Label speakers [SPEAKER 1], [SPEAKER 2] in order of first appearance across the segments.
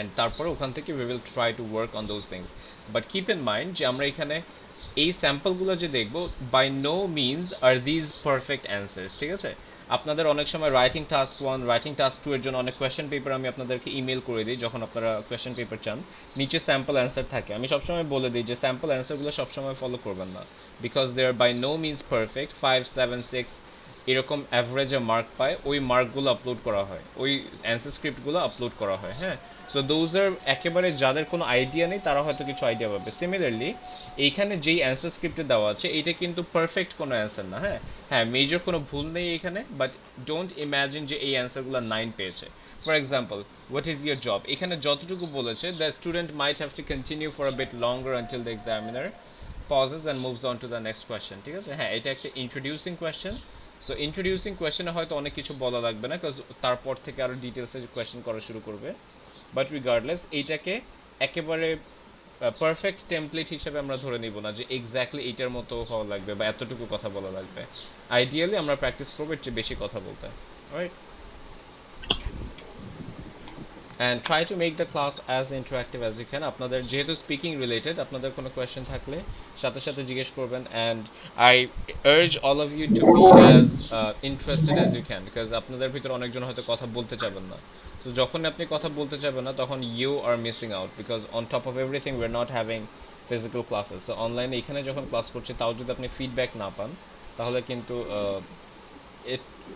[SPEAKER 1] And তারপরে ওখান থেকে we will try to work on those things. But keep in mind যে আমরা এখানে এই স্যাম্পলগুলো যে দেখব, by no means are these perfect answers, ঠিক আছে? আপনাদের অনেক সময় রাইটিং টাস্ক 1, রাইটিং টাস্ক 2 এর জন্য অনেক কোয়েশ্চেন পেপার আমি আপনাদেরকে ইমেল করে দিই যখন আপনারা কোয়েশ্চেন পেপার চান, নিচে স্যাম্পল অ্যান্সার থাকে। আমি সবসময় বলে দিই যে স্যাম্পল অ্যান্সারগুলো সবসময় ফলো করবেন না, because they are by no means perfect. 5, 7, 6 এরকম অ্যাভারেজে মার্ক পায়, ওই মার্কগুলো আপলোড করা হয়, ওই অ্যান্সার স্ক্রিপ্টগুলো আপলোড করা হয়, হ্যাঁ। সো দোজ আর একেবারে যাদের কোনো আইডিয়া নেই তারা হয়তো কিছু আইডিয়া পাবে। সিমিলারলি এইখানে যেই অ্যান্সার স্ক্রিপ্টে দেওয়া আছে এইটা কিন্তু পারফেক্ট কোনো অ্যান্সার না, হ্যাঁ। হ্যাঁ, মেজর কোনো ভুল নেই এখানে, বাট ডোন্ট ইম্যাজিন যে এই অ্যান্সারগুলো 9 পেয়েছে। For example, what is your job, এখানে যতটুকু বলেছে, the student might have to continue for a bit longer until the examiner pauses and moves on to the next question, ঠিক আছে? হ্যাঁ, এটা একটা ইন্ট্রোডিউসিং কোয়েশ্চেন। সো ইন্ট্রোডিউসিং কোয়েশ্চেনে হয়তো অনেক কিছু বলা লাগবে না, কারণ তারপর থেকে আরও ডিটেলসে কোয়েশ্চেন করা শুরু করবে। বাট রিগার্ডলেস এইটাকে একেবারে পারফেক্ট টেমপ্লেট হিসেবে আমরা ধরে নিব না যে এক্স্যাক্টলি এইটার মতো হওয়া লাগবে বা এতটুকু কথা বলা লাগবে। আইডিয়ালি আমরা প্র্যাকটিস করবো এর চেয়ে বেশি কথা বলতে, right? and try to make the class as interactive as you can. আপনাদের যেহেতু স্পিকিং রিলেটেড, আপনাদের কোনো কোয়েশ্চেন থাকলে সাথে সাথে জিজ্ঞেস করবেন, and I urge all of you to be as interested as you can, because আপনাদের ভিতর অনেকজন হয়তো কথা বলতে চাবেন না। তো যখন আপনি কথা বলতে চাবেন না তখন you are missing out, because on top of everything we're not having physical classes. So অনলাইনে এখানে যখন ক্লাস করছি তাও যদি আপনি ফিডব্যাক না পান তাহলে কিন্তু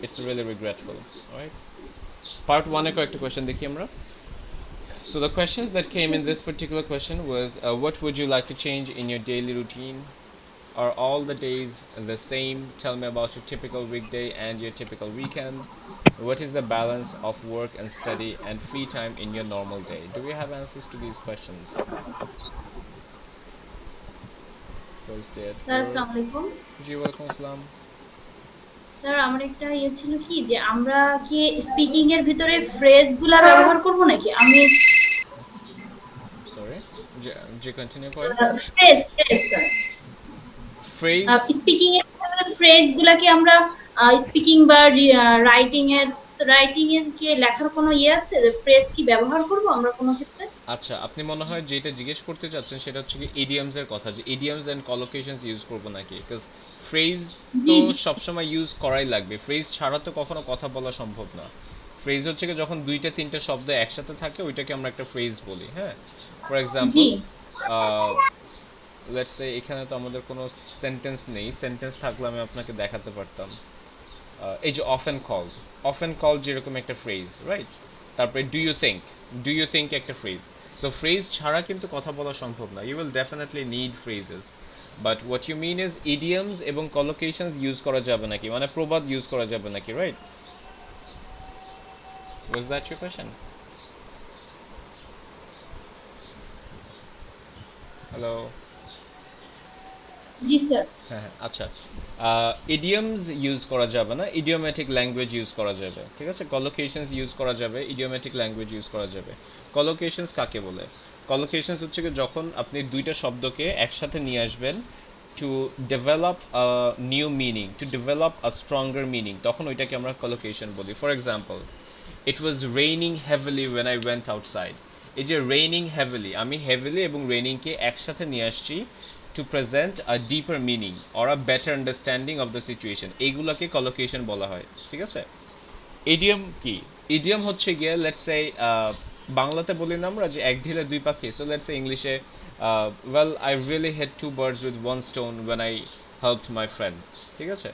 [SPEAKER 1] it's really regretful, right? Part 1 এর কয়েকটা কোয়েশ্চেন দেখি আমরা। So the questions that came in this particular question was, what would you like to change in your daily routine? Are all the days the same? Tell me about your typical weekday and your typical weekend. What is the balance of work and study and free time in your normal day? Do we have answers to these questions? First day at
[SPEAKER 2] sir
[SPEAKER 1] work.
[SPEAKER 2] আসসালামু আলাইকুম।
[SPEAKER 1] Ji walaikum assalam.
[SPEAKER 2] Sir আমার একটা ছিল কি যে আমরা কি speaking এর ভিতরে ফ্রেজ গুলা ব্যবহার করব নাকি? আমি
[SPEAKER 1] Sorry. Ji continue করেন।
[SPEAKER 2] Phrase phrase sir,
[SPEAKER 1] Phrase.
[SPEAKER 2] Speaking এর ভিতরে ফ্রেজ গুলা কি আমরা স্পিকিং বা রাইটিং এর কি লেখার কোনো আছে, ফ্রেজ কি ব্যবহার করব আমরা কোনো ক্ষেত্রে?
[SPEAKER 1] আচ্ছা, আপনি মনে হয় যেটা জিজ্ঞেস করতে চাচ্ছেন সেটা হচ্ছে কি ইডিয়মস এর কথা, যে ইডিয়মস এন্ড কলোকেশনস ইউজ করবো নাকি, বিকজ ফ্রেজ তো
[SPEAKER 2] জি জি
[SPEAKER 1] সবসময় ইউজ করাই লাগবে, ফ্রেজ ছাড়া তো কখনো কথা বলা সম্ভব না। ফ্রেজ হচ্ছে কি যখন দুইটা তিনটা শব্দ একসাথে থাকে ওইটাকে আমরা একটা ফ্রেজ বলি, হ্যাঁ। For
[SPEAKER 2] G.
[SPEAKER 1] Example, let's say এখানে তো আমাদের কোনো সেন্টেন্স নেই, সেন্টেন্স থাকলে আমি আপনাকে দেখাতে পারতাম। এই যে অফ অ্যান্ড কল যেরকম একটা ফ্রেজ, রাইট? তারপরে ডু ইউ থিঙ্ক একটা ফ্রেজ। সো ফ্রেজ ছাড়া কিন্তু কথা বলা সম্ভব না, you will definitely need phrases. But what you mean is idioms এবং কলোকেশনস ইউজ করা যাবে নাকি, মানে প্রবাদ ইউজ করা যাবে নাকি, right? Was that your question? Hello?
[SPEAKER 2] G sir.
[SPEAKER 1] হ্যাঁ হ্যাঁ, আচ্ছা। ইডিয়মস ইউজ করা যাবে না, ইডিওমেটিক ল্যাঙ্গুয়েজ ইউজ করা যাবে, ঠিক আছে? কলোকেশনস ইউজ করা যাবে, ইডিওমেটিক ল্যাঙ্গুয়েজ ইউজ করা যাবে। কলোকেশনস কাকে বলে? কলোকেশনস হচ্ছে কি যখন আপনি দুইটা শব্দকে একসাথে নিয়ে আসবেন to develop a new meaning, to develop a stronger meaning, তখন ওইটাকে আমরা কলোকেশন বলি। For example, it was raining heavily when I went outside. এই যে রেইনিং হেভিলি, আমি হেভিলি এবং রেইনিংকে একসাথে নিয়ে আসছি to present a deeper meaning or a better understanding of the situation, এইগুলোকে কলোকেশন বলা হয়, ঠিক আছে? ইডিয়ম কি? ইডিয়ম হচ্ছে গিয়ে লেটস সে বাংলাতে বলি না আমরা যে এক ঢিলে দুই পাখি, সো লেটস সে ইংলিশে well I really had two birds with one stone when I helped my friend, ঠিক আছে?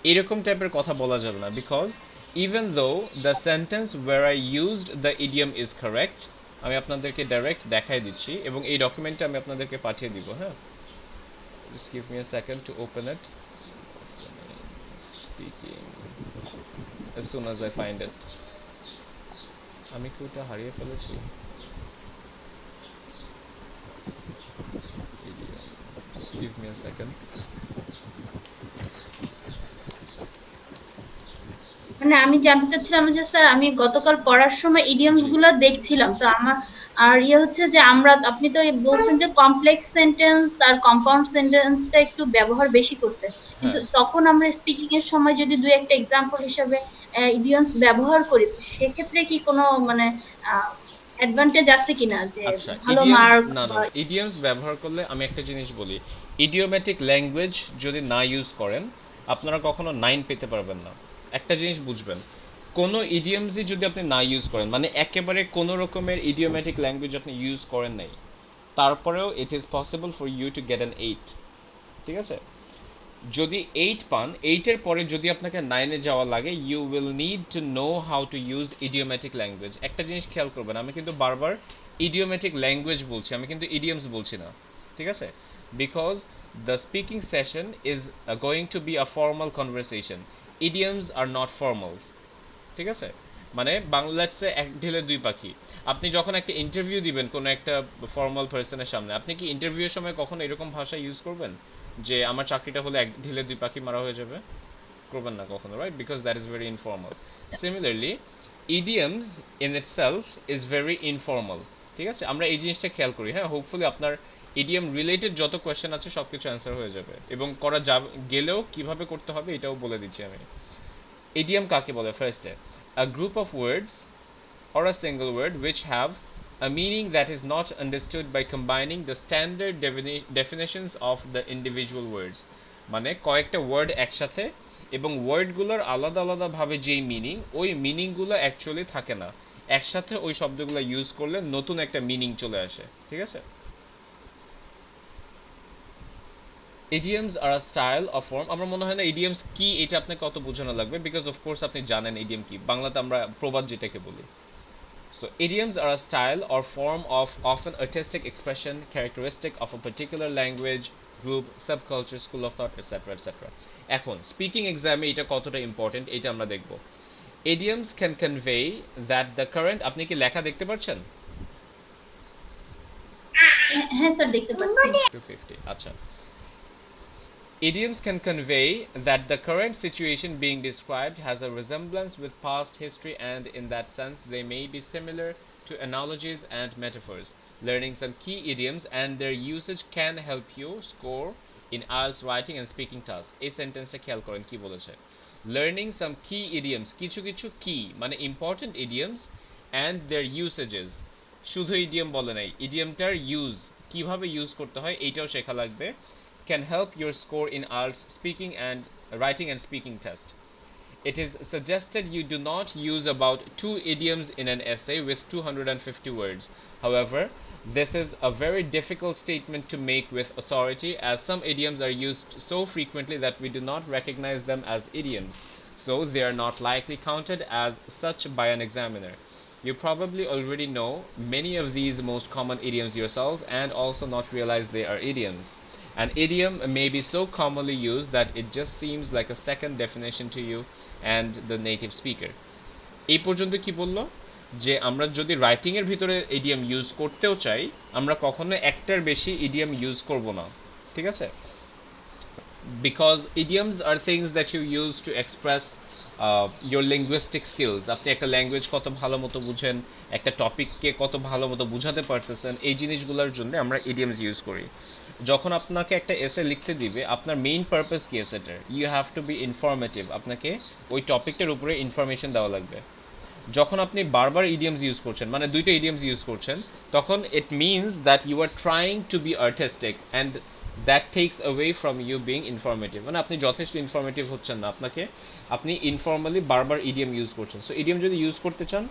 [SPEAKER 1] এরকম টাইপের কথা বলা যাবে না, because even though the sentence where I used the idiom is correct. আমি আপনাদেরকে ডাইরেক্ট দেখাই দিচ্ছি এবং এই ডকুমেন্টটা আমি আপনাদেরকে পাঠিয়ে দিব, হ্যাঁ। Just give me a second to open it. Speaking as soon as I find it. আমি কি ওটা হারিয়ে ফেলেছি? Just give me a second.
[SPEAKER 2] মানে আমি জানতে চাচ্ছিলাম যে স্যার আমি গতকাল পড়ার সময় ইডিয়মস
[SPEAKER 1] জি।
[SPEAKER 2] গুলা দেখছিলাম তো আমার, আর হচ্ছে যে আমরা, আপনি তো বলছেন যে কমপ্লেক্স সেন্টেন্স আর কম্পাউন্ড সেন্টেন্সটা একটু ব্যবহার বেশি করতে, কিন্তু
[SPEAKER 1] হ্যাঁ,
[SPEAKER 2] তখন আমরা স্পিকিং এর সময় যদি দুই একটা এক্সাম্পল হিসেবে ইডিয়মস ব্যবহার করি তো সেক্ষেত্রে কি কোনো মানে অ্যাডভান্টেজ আছে কিনা যে
[SPEAKER 1] আচ্ছা,
[SPEAKER 2] ভালো
[SPEAKER 1] ইডিয়মস
[SPEAKER 2] মার্ক
[SPEAKER 1] না, না,
[SPEAKER 2] বা
[SPEAKER 1] না, ইডিয়মস ব্যবহার করলে আমি একটা জিনিস বলি, ইডিওমেটিক ল্যাঙ্গুয়েজ যদি না ইউজ করেন আপনারা কখনো 9 পেতে পারবেন না। একটা জিনিস বুঝবেন, কোনো ইডিয়মসই যদি আপনি না ইউজ করেন, মানে একেবারে কোনো রকমের ইডিওমেটিক ল্যাঙ্গুয়েজ আপনি ইউজ করেন নাই, তারপরেও it is possible for you to get an 8, ঠিক আছে? যদি 8 পান, 8-এর পরে যদি আপনাকে 9-এ যাওয়া লাগে, you will need to know how to use idiomatic language. একটা জিনিস খেয়াল করবেন, আমি কিন্তু বারবার ইডিওমেটিক ল্যাঙ্গুয়েজ বলছি, আমি কিন্তু ইডিয়মস বলছি না, ঠিক আছে? Because the speaking session is going to be a formal conversation, idioms are not formals, ঠিক আছে? মানে বাংলাদেশে এক ঢিলে দুই পাখি। আপনি যখন একটা ইন্টারভিউ দিবেন কোনো একটা ফর্মাল পার্সনের সামনে, আপনি কি ইন্টারভিউয়ের সময় কখনো এরকম ভাষা ইউজ করবেন যে আমার চাকরিটা হলে এক ঢিলে দুই পাখি মারা হয়ে যাবে? করবেন না কখনো, right? Because that is very informal. Similarly idioms in itself is very informal, ঠিক আছে? আমরা এই জিনিসটা খেয়াল করি, হ্যাঁ? হোপফুলি আপনার ইডিয়ম রিলেটেড যত কোয়েশ্চেন আছে সব কিছু অ্যান্সার হয়ে যাবে, এবং করা গেলেও কিভাবে করতে হবে এটাও বলে দিচ্ছি আমি। ইডিয়ম কাকে বলে? ফার্স্টে, a group of words or a single word which have a meaning that is not understood by combining the standard definitions of the individual words. মানে কয়েকটা ওয়ার্ড একসাথে, এবং ওয়ার্ডগুলোর আলাদা আলাদাভাবে যেই মিনিং, ওই মিনিংগুলো অ্যাকচুয়ালি থাকে না, একসাথে ওই শব্দগুলো ইউজ করলে নতুন একটা মিনিং চলে আসে, ঠিক আছে? Idioms are a style of form. আমার মনে হয় না ইডিয়মস কি এটা আপনাকে কত বোঝানো লাগবে, বিকজ অফকোর্স আপনি জানেন ইডিয়ম কি, বাংলাতে আমরা প্রবাদ যেটাকে বলি। So idioms are a style or form of often artistic expression characteristic of a particular language, group, subculture, school of thought, etc. etc. এখন স্পিকিং এক্সামে এটা কতটা ইম্পর্টেন্ট এটা আমরা দেখব। Idioms can convey that the current, আপনি কি লেখা দেখতে পাচ্ছেন?
[SPEAKER 2] হ্যাঁ স্যার দেখতে পাচ্ছি।
[SPEAKER 1] 250, আচ্ছা। Idioms can convey that the current situation being described has a resemblance with past history, and in that sense they may be similar to analogies and metaphors. Learning some key idioms and their usage can help you score in IELTS writing and speaking tasks. এই সেন্টেন্সটা খেয়াল করেন কি বলেছে। Learning some key idioms, কিছু কিছু কি মানে important idioms and their usages, শুধু ইডিয়ম বলে নাই, ইডিয়মটার ইউজ কিভাবে ইউজ করতে হয় এইটাও শেখা লাগবে, can help your score in IELTS speaking and writing and speaking test. It is suggested you do not use about 2 idioms in an essay with 250 words. However, this is a very difficult statement to make with authority, as some idioms are used so frequently that we do not recognize them as idioms, so they are not likely counted as such by an examiner. You probably already know many of these most common idioms yourselves and also not realize they are idioms. An idiom may be so commonly used that it just seems like a second definition to you and the native speaker. এই পর্যন্ত কি বললো যে আমরা যদি writing এর ভিতরে idiom use করতেও চাই, আমরা কখনো একটার বেশি ইডিয়ম ইউজ করব না, ঠিক আছে? Because idioms are things that you use to express your linguistic skills. আপনি একটা ল্যাঙ্গুয়েজ কত ভালো মতো বুঝেন, একটা টপিককে কত ভালো মতো বুঝাতে পারতেছেন, এই জিনিসগুলোর জন্য আমরা idioms ইউজ করি। যখন আপনাকে একটা এসে লিখতে দিবে, আপনার মেইন পারপাস কি এসেটার? You have to be informative, আপনাকে ওই টপিকটার উপরে ইনফরমেশন দেওয়া লাগবে। যখন আপনি বারবার ইডিয়মস ইউজ করছেন, মানে দুইটা ইডিয়মস ইউজ করছেন, তখন it means that you are trying to be artistic, and that takes away from you being informative. মানে আপনি যথেষ্ট ইনফরমেটিভ হচ্ছেন না, আপনি ইনফর্মালি বারবার ইডিয়ম ইউজ করছেন। সো ইডিয়ম যদি ইউজ করতে চান,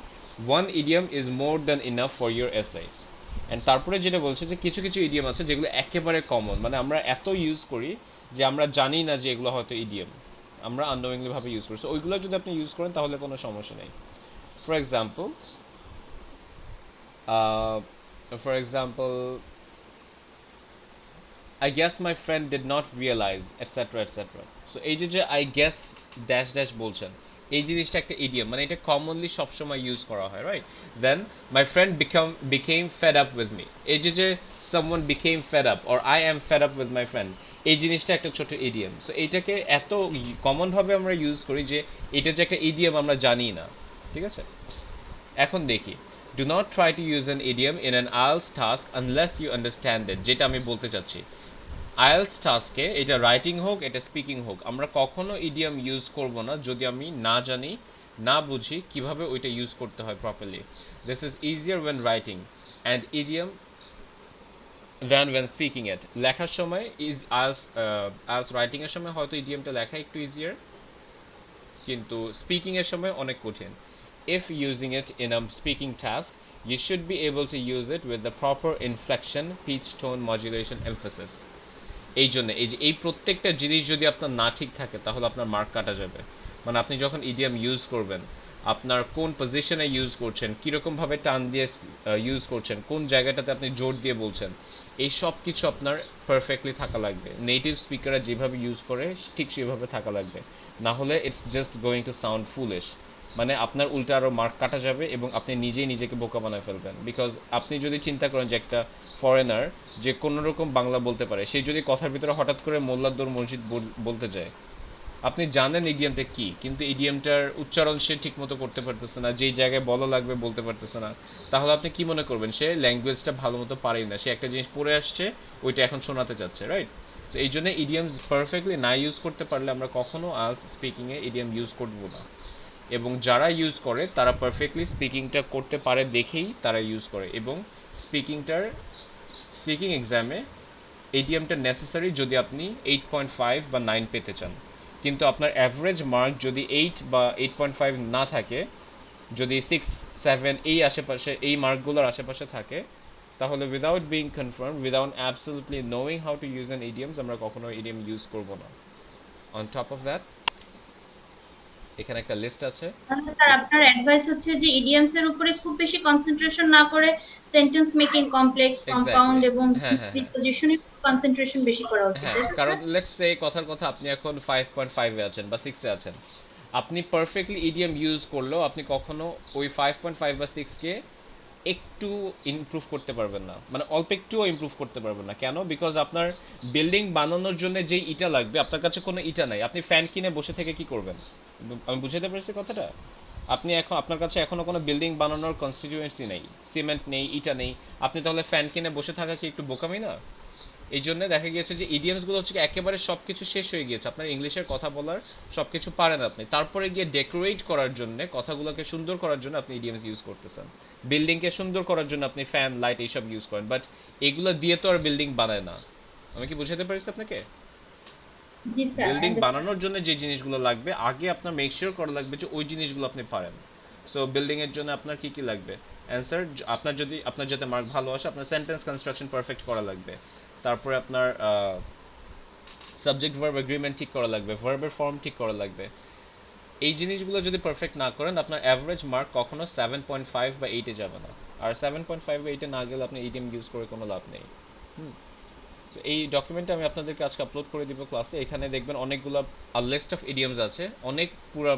[SPEAKER 1] one idiom is more than enough for your essay. অ্যান্ড তারপরে যেটা বলছে যে কিছু কিছু ইডিয়ম আছে যেগুলো একেবারে কমন, মানে আমরা এত ইউজ করি যে আমরা জানি না যে এগুলো হয়তো ইডিয়ম, আমরা আননোয়িংলিভাবে ইউজ করি। সো ওইগুলো যদি আপনি ইউজ করেন তাহলে কোনো সমস্যা নেই। For example, uh, for example, I guess my friend did not realize, etc. etc. So এই যে I guess dash dash বলছেন, এই জিনিসটা একটা ইডিয়ম, মানে এটা কমনলি সবসময় ইউজ করা হয়, right? Then my friend became fed up with me, এই যে someone became fed up or I am fed up with my friend, এই জিনিসটা একটা ছোট ইডিয়ম। সো এইটাকে এত কমনভাবে আমরা ইউজ করি যে এটা যে একটা ইডিয়ম আমরা জানি না, ঠিক আছে? এখন দেখি, do not try to use an idiom in an IELTS task unless you understand it. যেটা আমি বলতে চাচ্ছি, আইএলস টাস্কে এটা রাইটিং হোক এটা স্পিকিং হোক, আমরা কখনো ইডিয়ম ইউজ করব না যদি আমি না জানি না বুঝি কিভাবে ওইটা ইউজ করতে হয় properly. This is easier when writing and idiom than when speaking it. লেখার সময় ইজ আলস রাইটিং এর সময় হয়তো ইডিয়ামটা লেখা একটু ইজিয়ার, কিন্তু স্পিকিং এর সময় অনেক কঠিন। If using it in a speaking task, you should be able to use it with the proper inflection, pitch, tone, modulation, emphasis. এই জন্য এই যে এই প্রত্যেকটা জিনিস যদি আপনার না ঠিক থাকে তাহলে আপনার মার্ক কাটা যাবে। মানে আপনি যখন ইডিয়াম ইউজ করবেন, আপনার কোন পজিশনে ইউজ করছেন, কীরকমভাবে টান দিয়ে ইউজ করছেন, কোন জায়গাটাতে আপনি জোর দিয়ে বলছেন, এই সব কিছু আপনার পারফেক্টলি থাকা লাগবে। নেটিভ স্পিকাররা যেভাবে ইউজ করে ঠিক সেভাবে থাকা লাগবে, না হলে it's just going to sound foolish. মানে আপনার উল্টা আরও মার্ক কাটা যাবে এবং আপনি নিজেই নিজেকে বোকা বানায় ফেলবেন। বিকজ আপনি যদি চিন্তা করেন যে একটা ফরেনার যে কোনো রকম বাংলা বলতে পারে, সে যদি কথার ভিতরে হঠাৎ করে মোল্লাদ্দোর মসজিদ বলতে যায়, আপনি জানেন ইডিয়ামটা কী, কিন্তু ইডিয়ামটার উচ্চারণ সে ঠিকমতো করতে পারতেছে না, যেই জায়গায় বলা লাগবে বলতে পারতেছে না, তাহলে আপনি কি মনে করবেন সে ল্যাঙ্গুয়েজটা ভালো মতো পারেই না, সে একটা জিনিস পড়ে আসছে ওইটা এখন শোনাতে চাচ্ছে, রাইট? তো এই জন্য ইডিয়ামস পারফেক্টলি না ইউজ করতে পারলে আমরা কখনো আজ স্পিকিংয়ে ইডিয়াম ইউজ করবো না। এবং যারা ইউজ করে তারা পারফেক্টলি স্পিকিংটা করতে পারে দেখেই তারা ইউজ করে। এবং স্পিকিং এক্সামে এডিএমটা নেসেসারি যদি আপনি 8.5 বা 9 পেতে চান। কিন্তু আপনার অ্যাভারেজ মার্ক যদি 8 বা 8.5 না থাকে, যদি 6, 7 এই আশেপাশে, এই মার্কগুলোর আশেপাশে থাকে, তাহলে without being confirm, without absolutely knowing how to use an idioms, আমরা কখনো ইডিয়াম ইউজ করবো না। অন টপ অফ দ্যাট, এখানে একটা লিস্ট আছে।
[SPEAKER 2] তাহলে স্যার আপনার অ্যাডভাইস হচ্ছে যে ইডিয়মস এর উপরে খুব বেশি কনসেন্ট্রেশন না করে sentence making, complex, compound
[SPEAKER 1] exactly.
[SPEAKER 2] এবং
[SPEAKER 1] হ্যাঁ, হ্যাঁ, হ্যাঁ।
[SPEAKER 2] প্রিপজিশনে কনসেন্ট্রেশন বেশি করা উচিত,
[SPEAKER 1] হ্যাঁ,
[SPEAKER 2] তাই তো
[SPEAKER 1] কারণ
[SPEAKER 2] স্যার?
[SPEAKER 1] লেটস সে কথার কথা আপনি এখন 5.5 এ আছেন বা 6 এ আছেন, আপনি পারফেক্টলি ইডিয়াম ইউজ করলেও আপনি কখনো ওই 5.5 বা 6 কে একটু ইমপ্রুভ করতে পারবেন না, মানে অল্প একটুও ইমপ্রুভ করতে পারবেন না। কেন? বিকজ আপনার বিল্ডিং বানানোর জন্য যেই ইটা লাগবে আপনার কাছে কোনো ইটা নাই, আপনি ফ্যান কিনে বসে থেকে কি করবেন? আমি বুঝাতে পেরেছি কথাটা? আপনি এখন, আপনার কাছে এখনো কোনো বিল্ডিং বানানোর কনস্টিটিউয়েন্সি নেই, সিমেন্ট নেই, ইটা নেই, আপনি তাহলে ফ্যান কিনে বসে থাকা কি একটু বোকামি না? এই জন্য দেখা গিয়েছে যে ইডিয়ামসগুলো হচ্ছে একেবারে সব কিছু শেষ হয়ে গিয়েছে, আপনার ইংলিশের কথা বলার সব কিছু পারেন আপনি, তারপরে গিয়ে ডেকোরেট করার জন্য, কথাগুলোকে সুন্দর করার জন্য আপনি ইডিয়ামস ইউজ করতেছেন। বিল্ডিংকে সুন্দর করার জন্য আপনি ফ্যান, লাইট এইসব ইউজ করেন, বাট এগুলো দিয়ে তো আর বিল্ডিং বানায় না। আমি কি বুঝাতে পারছি আপনাকে?
[SPEAKER 2] জি স্যার,
[SPEAKER 1] বিল্ডিং
[SPEAKER 2] আন্ডারস্ট্যান্ড।
[SPEAKER 1] বানানোর জন্য যে জিনিসগুলো লাগবে আগে আপনার মেক শিওর করা লাগবে যে ওই জিনিসগুলো আপনি পারেন। সো বিল্ডিং এর জন্য আপনার কি কি লাগবে? অ্যান্সার, আপনার যদি, আপনার যাতে মার্ক ভালো আসে, আপনার সেন্টেন্স কনস্ট্রাকশন পারফেক্ট করা লাগবে। তারপরে আপনার সাবজেক্ট ভার্ব এগ্রিমেন্ট ঠিক করা লাগবে, ভার্বের ফর্ম ঠিক করা লাগবে। এই জিনিসগুলো যদি পারফেক্ট না করেন, আপনার অ্যাভারেজ মার্ক কখনো 7.5 বা 8-এ যাবে না। আর 7.5 বা 8-এ না গেলে আপনি ইডিএম ইউজ করে কোনো লাভ নেই। তো এই ডকুমেন্টটা আমি আপনাদেরকে আজকে আপলোড করে দিব ক্লাসে। এখানে দেখবেন অনেকগুলো লিস্ট অফ ইডিয়মস আছে, অনেক পুরো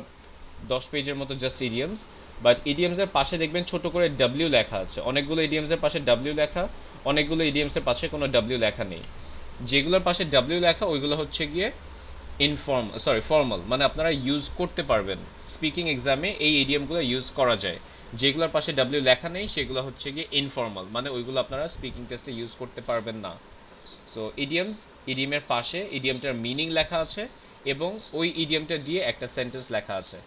[SPEAKER 1] 10 পেজের মতো জাস্ট ইডিয়মস। বাট ইডিয়মসের পাশে দেখবেন ছোট করে ডাব্লিউ লেখা আছে, অনেকগুলো ইডিয়মসের পাশে ডাব্লিউ লেখা, অনেকগুলো ইডিয়মসের পাশে কোনো ডাব্লিউ লেখা নেই। যেগুলোর পাশে ডাব্লিউ লেখা ওইগুলো হচ্ছে গিয়ে ফর্মাল, মানে আপনারা ইউজ করতে পারবেন স্পিকিং এক্সামে, এই ইডিয়মগুলো ইউজ করা যায়। যেগুলোর পাশে ডাব্লিউ লেখা নেই সেগুলো হচ্ছে গিয়ে ইনফর্মাল, মানে ওইগুলো আপনারা স্পিকিং টেস্টে ইউজ করতে পারবেন না। সো ইডিয়মের পাশে ইডিয়মটার মিনিং লেখা আছে এবং ওই ইডিয়মটা দিয়ে একটা সেন্টেন্স লেখা আছে,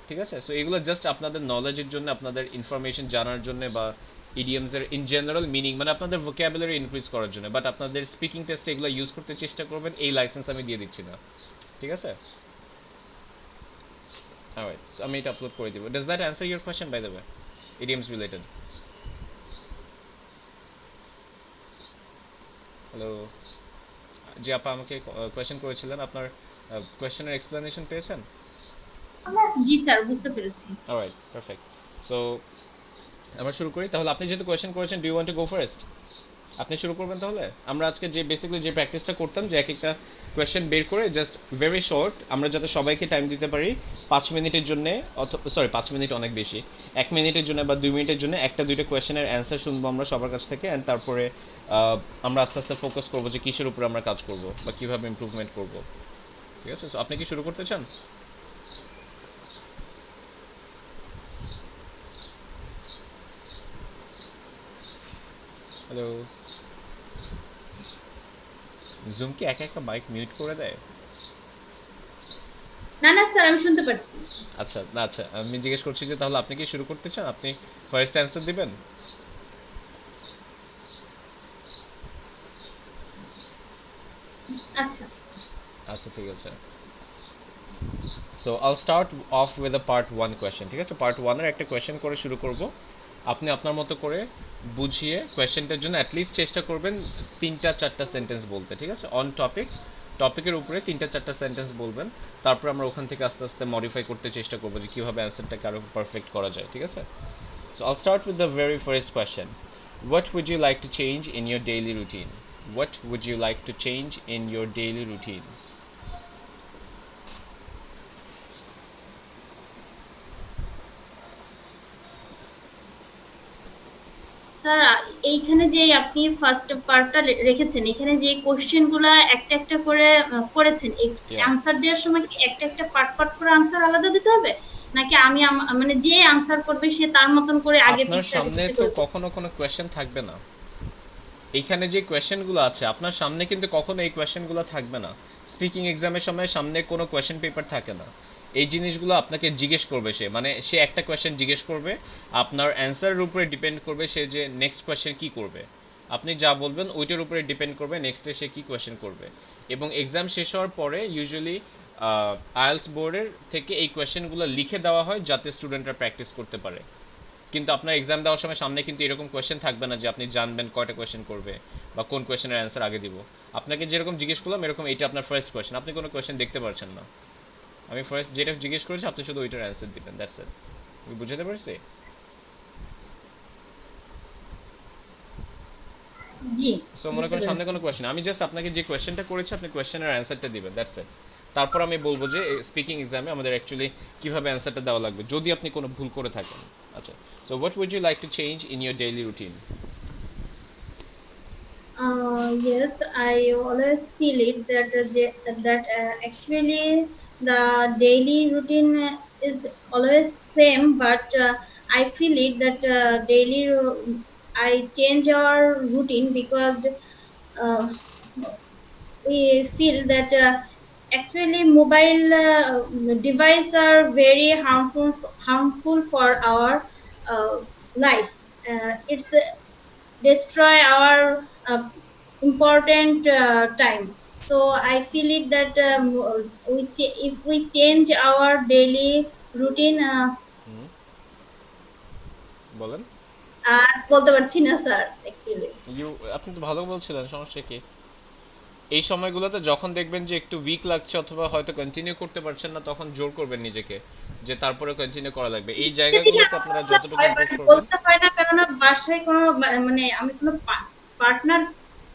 [SPEAKER 1] ঠিক আছে? সো এগুলো জাস্ট আপনাদের নলেজের জন্য, আপনাদের ইনফরমেশন জানার জন্য, বা ইডিয়মসের ইন জেনারেল মিনিং, মানে আপনাদের ভোকাবুলারি ইনক্রিজ করার জন্য। বাট আপনাদের স্পিকিং টেস্টে এগুলো ইউজ করতে চেষ্টা করবেন, এই লাইসেন্স আমি দিয়ে দিচ্ছি না, ঠিক আছে? অলরাইট, সো আমি এটা আপলোড করে দিব। Does that answer your question by the way, idioms related? Hello, যে আপা আমাকে কোয়েশ্চেন করেছিলেন, আপনার কোয়েশ্চেনের এক্সপ্লেনেশন পেয়েছেন?
[SPEAKER 2] জি স্যার, বুঝতে পেরেছি।
[SPEAKER 1] Alright, perfect. সো আমরা শুরু করি তাহলে। আপনি যেহেতু কোয়েশ্চেন করেছেন, do you want to go first? আপনি শুরু করবেন তাহলে। আমরা আজকে যে বেসিক্যালি যে প্র্যাকটিসটা করতাম, যে এক একটা কোয়েশ্চেন বের করে জাস্ট ভেরি শর্ট, আমরা যাতে সবাইকে টাইম দিতে পারি 5 মিনিটের জন্য, সরি 5 মিনিট অনেক বেশি, 1 মিনিটের জন্য বা 2 মিনিটের জন্য একটা দুইটা কোয়েশ্চেনের অ্যান্সার শুনবো আমরা সবার কাছ থেকে, অ্যান্ড তারপরে আমরা আস্তে আস্তে ফোকাস করবো যে কিসের উপরে আমরা কাজ করবো বা কীভাবে ইমপ্রুভমেন্ট করবো, ঠিক আছে? সো আপনি কি শুরু করতে চান? হ্যালো, জুম কি একা একা মাইক মিউট করে দেয়?
[SPEAKER 2] না না স্যার, আমি শুনতে পাচ্ছি।
[SPEAKER 1] আচ্ছা না, আচ্ছা আমি জিজ্ঞেস করছি যে তাহলে আপনি কি শুরু করতে চান, আপনি ফার্স্ট অ্যান্সার দিবেন?
[SPEAKER 2] আচ্ছা
[SPEAKER 1] আচ্ছা ঠিক আছে। So I'll start of with a part one question, ঠিক আছে? পার্ট ওয়ানের একটা কোয়েশ্চেন করে শুরু করব। আপনি আপনার মতো করে বুঝিয়ে কোয়েশ্চেনটার জন্য অ্যাটলিস্ট চেষ্টা করবেন 3-4টা সেন্টেন্স বলতে, ঠিক আছে? অন টপিক, টপিকের উপরে 3-4টা সেন্টেন্স বলবেন। তারপর আমরা ওখান থেকে আস্তে আস্তে মডিফাই করতে চেষ্টা করবো যে কীভাবে অ্যান্সারটাকে আরও পারফেক্ট করা যায়, ঠিক আছে? So I'll start with the very first question. What would you like to change in your daily routine? What would you like to change in your daily routine?
[SPEAKER 2] Sir, এইখানে যে আপনি ফার্স্ট পার্টটা রেখেছেন, এখানে যে কোশ্চেন গুলা একটা একটা করে করেছেন, এই
[SPEAKER 1] ইয়া,
[SPEAKER 2] আনসার দেওয়ার সময় কি একটা একটা পার্ট পার্ট করে আনসার আলাদা দিতে হবে, নাকি আমি মানে যে আনসার করবে সে তার মতন করে আগে
[SPEAKER 1] আপনার
[SPEAKER 2] পিছে আগে
[SPEAKER 1] সামনে
[SPEAKER 2] পিছে
[SPEAKER 1] তো
[SPEAKER 2] করে করবে?
[SPEAKER 1] কখনো কোনো কোয়েশ্চেন থাকবে না। এইখানে যে কোয়েশ্চেনগুলো আছে আপনার সামনে কিন্তু কখনো এই কোয়েশ্চেনগুলো থাকবে না। স্পিকিং এক্সামের সময় সামনে কোনো কোয়েশ্চেন পেপার থাকে না। এই জিনিসগুলো আপনাকে জিজ্ঞেস করবে সে, মানে সে একটা কোয়েশ্চেন জিজ্ঞেস করবে, আপনার অ্যান্সারের উপরে ডিপেন্ড করবে সে যে নেক্সট কোয়েশ্চেন কী করবে। আপনি যা বলবেন ওইটার উপরে ডিপেন্ড করবে নেক্সটে সে কী কোয়েশ্চেন করবে। এবং এক্সাম শেষ হওয়ার পরে ইউজুয়ালি আইএলস বোর্ডের থেকে এই কোয়েশ্চেনগুলো লিখে দেওয়া হয় যাতে স্টুডেন্টরা প্র্যাকটিস করতে পারে। কিন্তু আপনার এক্সাম দেওয়ার সময় সামনে কিন্তু এরকম কোয়েশ্চেন থাকবে না যে আপনি জানবেন কয়টা কোয়েশ্চেন করবে বা কোন কোয়েশ্চেনের অ্যান্সার আগে দিব। আপনাকে যেরকম জিজ্ঞেস করলাম এরকম এইটা আপনার ফার্স্ট কোয়েশ্চেন, আপনি কোনো কোয়েশ্চেন দেখতে পারছেন না। আমি ফার্স্ট যেটা জিজ্ঞেস করেছি আপনি শুধু ওইটার অ্যান্সার দিবেন, দ্যাটস ইট। আমি বুঝাতে পারছি?
[SPEAKER 2] জি,
[SPEAKER 1] সো মনে
[SPEAKER 2] বুঝতে
[SPEAKER 1] করেন সামনে
[SPEAKER 2] পেরেছি।
[SPEAKER 1] কোনো কোয়েশ্চেন, আমি জাস্ট আপনাকে যে কোয়েশ্চেনটা করেছি আপনি কোয়েশ্চেনের অ্যান্সারটা দিবেন, দ্যাটস ইট। তারপর আমি বলবো যে স্পিকিং এক্সামে আমাদের অ্যাকচুয়ালি কীভাবে অ্যান্সারটা দেওয়া লাগবে যদি আপনি কোনো ভুল করে থাকেন। আচ্ছা, so what would you like to change in your daily routine?
[SPEAKER 2] Yes, I always feel it that actually the daily routine is always same, but I feel it that I change our routine because uh, we feel that actually mobile devices are very harmful for our uh, life. It's destroy our important time. So I feel it that if we change our daily routine,
[SPEAKER 1] হুম, বলেন।
[SPEAKER 2] আর বলতে পারছি না sir actually.
[SPEAKER 1] You, আপনি তো ভালো বলছিলেন, সমস্যা কি? এই সময়গুলোতে যখন দেখবেন যে একটু উইক লাগছে অথবা হয়তো কন্টিনিউ করতে পারছেন না তখন জোর করবেন নিজেকে যে তারপরে কন্টিনিউ করা লাগবে। এই জায়গাগুলোতে আপনারা যতটুকু ইমপ্রুভ করবেন।
[SPEAKER 2] বলতে হয় না, কেননা বাসায় কোনো মানে আমি কোনো পার্টনার,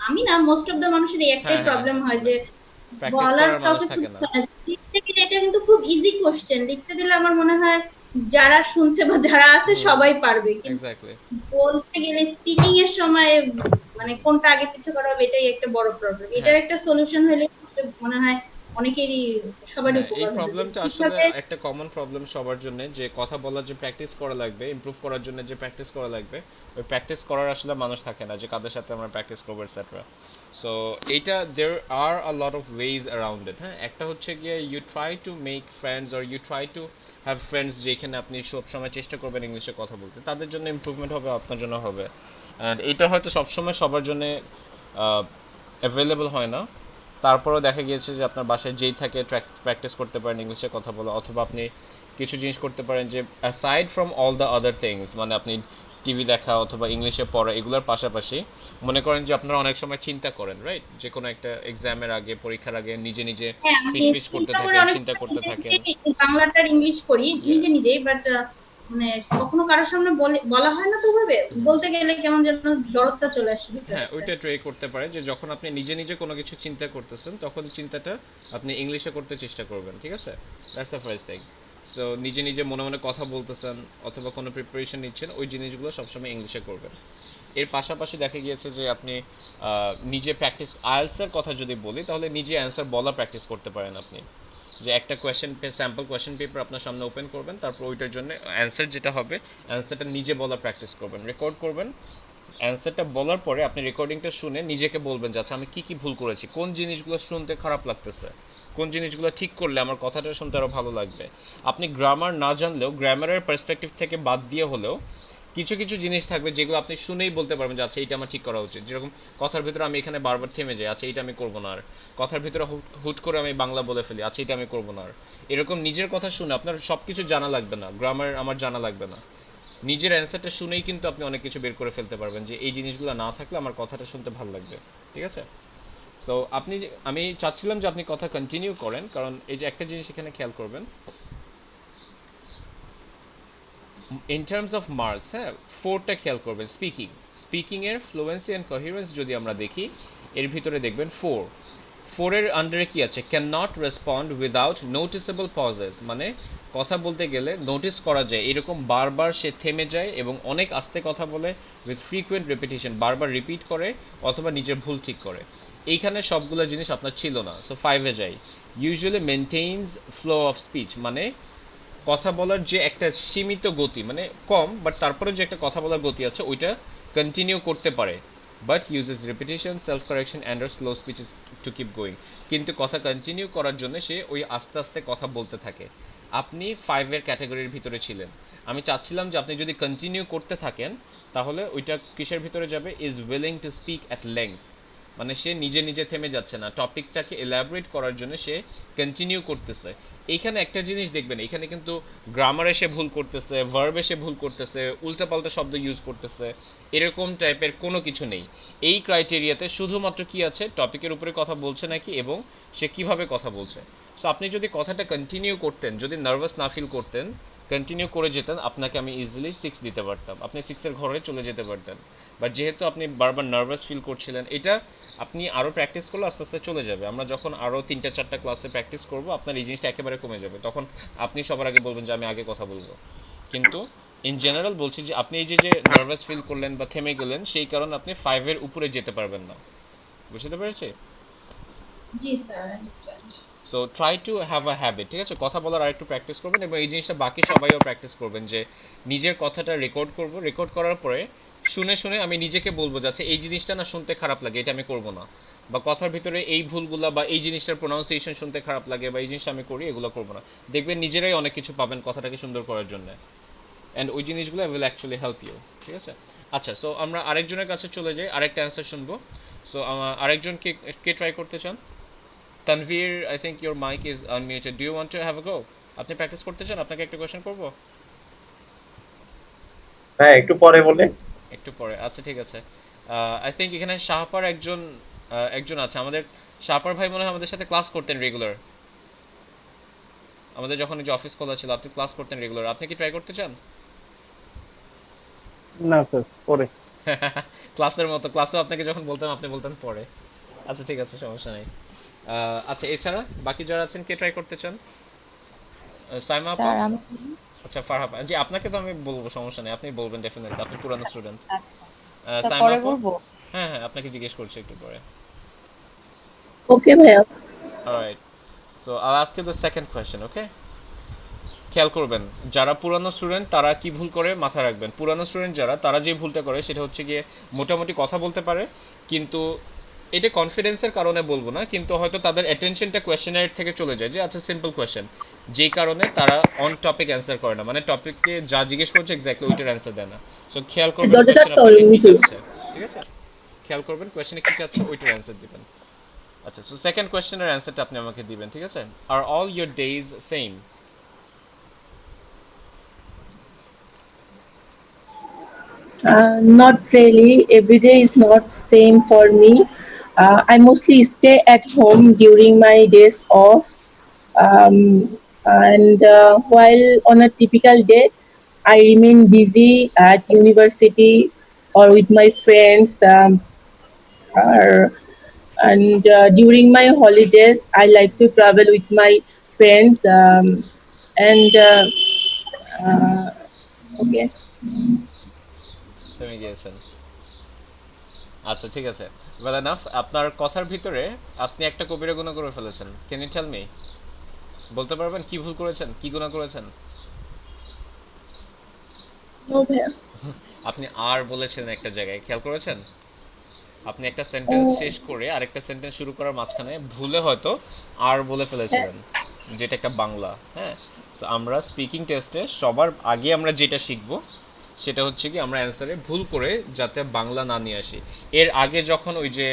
[SPEAKER 2] আমি না, মোস্ট অফ দ্য মানুষের একটাই
[SPEAKER 1] হ্যাঁ হ্যাঁ
[SPEAKER 2] প্রবলেম
[SPEAKER 1] হ্যাঁ,
[SPEAKER 2] হয়
[SPEAKER 1] মানে
[SPEAKER 2] যে
[SPEAKER 1] প্র্যাকটিস
[SPEAKER 2] বলার
[SPEAKER 1] করার মানুষ
[SPEAKER 2] কাউকে
[SPEAKER 1] থাকে
[SPEAKER 2] খুঁজতে
[SPEAKER 1] না।
[SPEAKER 2] হয় না। লিখতে গেলে এটা কিন্তু খুব ইজি কোশ্চেন, লিখতে দিলে আমার মনে হয় যারা শুনছে বা যারা আছে
[SPEAKER 1] হুম হুম,
[SPEAKER 2] সবাই পারবে, কিন্তু
[SPEAKER 1] এক্স্যাক্টলি।
[SPEAKER 2] বলতে গেলে স্পিকিং এর সময় মানে কোনটা আগে পিছে করা হবে, এটাই একটা বড় প্রবলেম। এটার
[SPEAKER 1] হ্যাঁ
[SPEAKER 2] একটা সলিউশন হলে মনে হয় অনেকেরই, সবারই
[SPEAKER 1] হ্যাঁ, এই
[SPEAKER 2] উপকার হতো যে
[SPEAKER 1] প্রবলেমটা আসলে
[SPEAKER 2] কিভাবে।
[SPEAKER 1] একটা কমন প্রবলেম সবার জন্য, যে কথা বলার যে প্র্যাকটিস করা লাগবে, ইমপ্রুভ করার জন্য যে প্র্যাকটিস করা লাগবে, ওই প্র্যাকটিস করার আসলে মানুষ থাকে না যে কাদের সাথে আমরা প্র্যাকটিস করবো এটসেট্রা। সো এইটা there are a lot of ways around it. হ্যাঁ, একটা হচ্ছে গিয়ে you try to make friends or you try to have friends, যেখানে আপনি সব সময় চেষ্টা করবেন ইংলিশে কথা বলতে, তাদের জন্য ইমপ্রুভমেন্ট হবে, আপনার জন্য হবে। অ্যান্ড এটা হয়তো সবসময় সবার জন্য অ্যাভেলেবল হয় না। তারপরেও দেখা গিয়েছে যে আপনার বাসায় যেই থাকে প্র্যাকটিস করতে পারেন ইংলিশে কথা বলা, অথবা আপনি কিছু জিনিস করতে পারেন যে aside from all the other things, মানে আপনি টিভি দেখা অথবা ইংলিশে পড়া এগুলোর পাশাপাশি মনে করেন যে আপনারা অনেক সময় চিন্তা করেন, রাইট? যে কোনো একটা এক্সামের আগে, পরীক্ষার আগে নিজে নিজে
[SPEAKER 2] হ্যাঁ, আমি
[SPEAKER 1] ফিসফিস করতে
[SPEAKER 2] চিন্তা করে
[SPEAKER 1] থাকেন,
[SPEAKER 2] অনেক
[SPEAKER 1] চিন্তা
[SPEAKER 2] সময়
[SPEAKER 1] করতে
[SPEAKER 2] নিজে
[SPEAKER 1] থাকেন।
[SPEAKER 2] নিজেই বাংলাটার ইংলিশ করি
[SPEAKER 1] ইয়া,
[SPEAKER 2] নিজে নিজেই, বাট মানে কখনো কারোর সামনে বলা হয় না তো ভাবে, বলতে গেলে কেমন যেন জড়তা চলে আসে ভিতরে
[SPEAKER 1] হ্যাঁ
[SPEAKER 2] একটা।
[SPEAKER 1] ওইটা ট্রাই করতে পারে যে যখন আপনি নিজে নিজে কোনো কিছু চিন্তা করতেছেন তখন চিন্তাটা আপনি ইংলিশে করতে চেষ্টা করবেন, ঠিক আছে? That's the first thing. So নিজে নিজে মনে মনে কথা বলতেছেন অথবা কোনো প্রিপারেশন নিচ্ছেন, ওই জিনিসগুলো সবসময় ইংলিশে করবেন। এর পাশাপাশি দেখা গিয়েছে যে আপনি নিজে প্র্যাকটিস, আইএলসের কথা যদি বলি তাহলে নিজে অ্যান্সার বলা প্র্যাকটিস করতে পারেন আপনি। যে একটা কোয়েশ্চেন, স্যাম্পল কোয়েশ্চেন পেপার আপনার সামনে ওপেন করবেন, তারপর ওইটার জন্য অ্যান্সার যেটা হবে অ্যান্সারটা নিজে বলা প্র্যাকটিস করবেন, রেকর্ড করবেন, অ্যান্সারটা বলার পরে আপনি রেকর্ডিংটা শুনে নিজেকে বলবেন যে আচ্ছা আমি কি কি ভুল করেছি, কোন জিনিসগুলো শুনতে খারাপ লাগতেছে, কোন জিনিসগুলো ঠিক করলে আমার কথাটা শুনতে আরও ভালো লাগবে। আপনি গ্রামার না জানলেও গ্রামারের পার্সপেক্টিভ থেকে বাদ দিয়ে হলেও কিছু কিছু জিনিস থাকবে যেগুলো আপনি শুনেই বলতে পারবেন যে আচ্ছা এইটা আমার ঠিক করা উচিত। যেরকম কথার ভিতরে আমি এখানে বারবার থেমে যাই, আচ্ছা এইটা আমি করবো না আর। কথার ভিতরে হুট করে আমি বাংলা বলে ফেলি, আচ্ছা এটা আমি করবো না আর। এরকম নিজের কথা শুনে আপনার সব কিছু জানা লাগবে না, গ্রামার আমার জানা লাগবে না, নিজের অ্যান্সারটা শুনেই কিন্তু আপনি অনেক কিছু বের করে ফেলতে পারবেন যে এই জিনিসগুলো না থাকলে আমার কথাটা শুনতে ভালো লাগবে। ঠিক আছে? সো আমি চাচ্ছিলাম যে আপনি কথা কন্টিনিউ করেন, কারণ এই যে একটা জিনিস এখানে খেয়াল করবেন, ইন টার্মস অফ মার্কস, হ্যাঁ, ফোরটা খেয়াল করবেন। স্পিকিংয়ের ফ্লুয়েন্সি অ্যান্ড কোহিরেন্স যদি আমরা দেখি, এর ভিতরে দেখবেন ফোরের আন্ডারে কি আছে, can not respond without noticeable pauses, মানে কথা বলতে গেলে নোটিস করা যায় এরকম বারবার সে থেমে যায় এবং অনেক আস্তে কথা বলে, উইথ ফ্রিকুয়েন্ট রেপিটেশন, বারবার রিপিট করে অথবা নিজের ভুল ঠিক করে। এইখানে সবগুলো জিনিস আপনার ছিল না। সো ফাইভে যাই, ইউজুয়ালি মেনটেইনস ফ্লো অফ স্পিচ, মানে কথা বলার যে একটা সীমিত গতি, মানে কম বাট তারপরে যে একটা কথা বলার গতি আছে ওইটা কন্টিনিউ করতে পারে, but uses repetition, self correction and slow speeches to keep going. কিন্তু কথা কন্টিনিউ করার জন্য সে ওই আস্তে আস্তে কথা বলতে থাকে। আপনি ফাইভের ক্যাটাগরির ভিতরে ছিলেন। আমি চাচ্ছিলাম যে আপনি যদি কন্টিনিউ করতে থাকেন তাহলে ওইটা কিসের ভিতরে যাবে, is willing to speak at length, মানে সে নিজে নিজে থেমে যাচ্ছে না, টপিকটাকে এলাবোরেট করার জন্য সে কন্টিনিউ করতেছে। এইখানে একটা জিনিস দেখবেন, এখানে কিন্তু গ্রামারে সে ভুল করতেছে, ভার্বে সে ভুল করতেছে, উল্টাপাল্টা শব্দ ইউজ করতেছে, এরকম টাইপের কোনো কিছু নেই। এই ক্রাইটেরিয়াতে শুধুমাত্র কি আছে, টপিকের উপরে কথা বলছে নাকি এবং সে কিভাবে কথা বলছে। সো আপনি যদি কথাটা কন্টিনিউ করতেন, যদি নার্ভাস না ফিল করতেন, কন্টিনিউ করে যেতেন, আপনাকে আমি ইজিলি 6 দিতে পারতাম, আপনি 6-এর ঘরে চলে যেতে পারতেন। বাট যেহেতু আপনি বারবার নার্ভাস ফিল করছিলেন, এটা আপনি আরও প্র্যাকটিস করলে আস্তে আস্তে চলে যাবে। আমরা যখন আরও 3-4টা ক্লাসে প্র্যাকটিস করব আপনার এই জিনিসটা একেবারে কমে যাবে, তখন আপনি সবার আগে বলবেন যে আমি আগে কথা বলবো। কিন্তু ইন জেনারেল বলছি যে আপনি এই যে যে নার্ভাস ফিল করলেন বা থেমে গেলেন, সেই কারণে আপনি 5-এর উপরে যেতে পারবেন না। বুঝতে পেরেছি?
[SPEAKER 2] জি sir, understand.
[SPEAKER 1] So try to have a habit, ঠিক আছে, কথা বলার আরেকটু প্র্যাকটিস করবেন এবং এই জিনিসটা বাকি সবাইও প্র্যাকটিস করবেন যে নিজের কথাটা রেকর্ড করব, রেকর্ড করার পরে শুনে শুনে আমি নিজেকে বলবো যাচ্ছে এই জিনিসটা না শুনতে খারাপ লাগে, এটা আমি করব না, বা কথার ভিতরে এই ভুলগুলা বা এই জিনিসটার প্রোনাউন্সিয়েশন শুনতে খারাপ লাগে বা এই জিনিসটা আমি করি, এগুলো করব না। দেখবেন নিজেরাই অনেক কিছু পাবেন কথাটাকে সুন্দর করার জন্য, অ্যান্ড ওই জিনিসগুলো উইল অ্যাকচুয়ালি হেল্প ইউ। ঠিক আছে? আচ্ছা, সো আমরা আরেকজনের কাছে চলে যাই, আরেকটা অ্যান্সার শুনবো। সো আরেকজন কে কে ট্রাই করতে চান? Tanvir, I think your mic is unmuted, do you want to have a go? আপনি প্র্যাকটিস করতে চান? আপনাকে একটা কোয়েশ্চেন করবো
[SPEAKER 3] হ্যাঁ, একটু পরে বলে।
[SPEAKER 1] একটু পরে? আচ্ছা ঠিক আছে। আই থিঙ্ক এখানে শাহপার একজন একজন আছে আমাদের। শাহপার ভাই মনে হয় আমাদের সাথে ক্লাস করতেন রেগুলার, আমাদের যখন এই যে অফিস খোলা ছিল আপনি ক্লাস করতেন রেগুলার, আপনি কি ট্রাই করতে চান?
[SPEAKER 3] না স্যার, পরে।
[SPEAKER 1] ক্লাসের মতো, ক্লাসেও আপনাকে যখন বলতাম আপনি বলতেন পরে। আচ্ছা ঠিক আছে, সমস্যা নেই। আচ্ছা, এছাড়া বাকি যারা আছেন কে ট্রাই করতে চান? সাইমা আপা?
[SPEAKER 4] স্যার আমি
[SPEAKER 1] আচ্ছা, ফারহাব জি, আপনাকে তো আমি বলবো, সমস্যা নেই, আপনি বলবেন ডেফিনেটলি, আপনি পুরানো
[SPEAKER 4] আচ্ছা
[SPEAKER 1] স্টুডেন্ট।
[SPEAKER 4] আচ্ছা তা
[SPEAKER 1] সাইমা
[SPEAKER 4] পরে
[SPEAKER 1] আপা?
[SPEAKER 4] বলবো।
[SPEAKER 1] হ্যাঁ হ্যাঁ, আপনাকে জিজ্ঞেস করছি একটু পরে।
[SPEAKER 5] ওকে ভাইয়া।
[SPEAKER 1] Alright, so I ask you the second question, okay? খেয়াল করবেন, যারা পুরানো স্টুডেন্ট তারা কি ভুল করে মাথায় রাখবেন। পুরানো স্টুডেন্ট যারা, তারা যে ভুলটা করে সেটা হচ্ছে গিয়ে মোটামুটি কথা বলতে পারে, কিন্তু এটা কনফিডেন্সের কারণে বলবো না, কিন্তু হয়তো তাদের অ্যাটেনশনটা কোয়েশ্চেনের থেকে চলে যায় যে আচ্ছা সিম্পল কোয়েশ্চেন, যেই কারণে তারা অন টপিক অ্যান্সার করে না, মানে টপিককে যা জিজ্ঞেস করছে এক্স্যাক্টলি ওইটার অ্যান্সার দেয় না। সো খেয়াল করবেন
[SPEAKER 5] দরজাটা
[SPEAKER 1] কোয়েশ্চেন
[SPEAKER 5] তোর
[SPEAKER 1] আপনাকে কি
[SPEAKER 5] নিচে।
[SPEAKER 1] চাচ্ছে। ঠিক আছে? খেয়াল করবেন কোয়েশ্চেনে কি চাচ্ছে, ওইটার অ্যান্সার দিবেন। আচ্ছা, সো সেকেন্ড কোয়েশ্চেনের অ্যান্সারটা আপনি আমাকে দিবেন, ঠিক আছে? Are all your days same?
[SPEAKER 5] Not really. Every day is not same for me. I mostly stay at home during my days off. And while on a typical day, I remain busy at university or with my friends. Or, and during my holidays, I like to travel with my friends. And uh, okay.
[SPEAKER 1] থেমে গিয়েছেন? আচ্ছা ঠিক আছে, well enough. আপনার কথার ভিতরে আপনি একটা কবিরা গুনাহ করে ফেলেছেন। Can you tell me? বলতে পারবেন কি ভুল করেছেন, কি গুনাহ করেছেন?
[SPEAKER 5] No ভাইয়া।
[SPEAKER 1] আপনি আর বলেছিলেন একটা জায়গায়, খেয়াল করেছেন? আপনি একটা সেন্টেন্স শেষ করে আরেকটা সেন্টেন্স শুরু করার মাঝখানে ভুলে হয়তো আর বলে
[SPEAKER 5] হ্যাঁ।
[SPEAKER 1] ফেলেছিলেন, যেটা একটা বাংলা। হ্যাঁ, So, আমরা স্পিকিং টেস্টে সবার আগে আমরা যেটা শিখবো সেটা হচ্ছে কি আমরা অ্যান্সারে ভুল করে যাতে বাংলা না নিয়ে আসি। এর আগে যখন ওই যে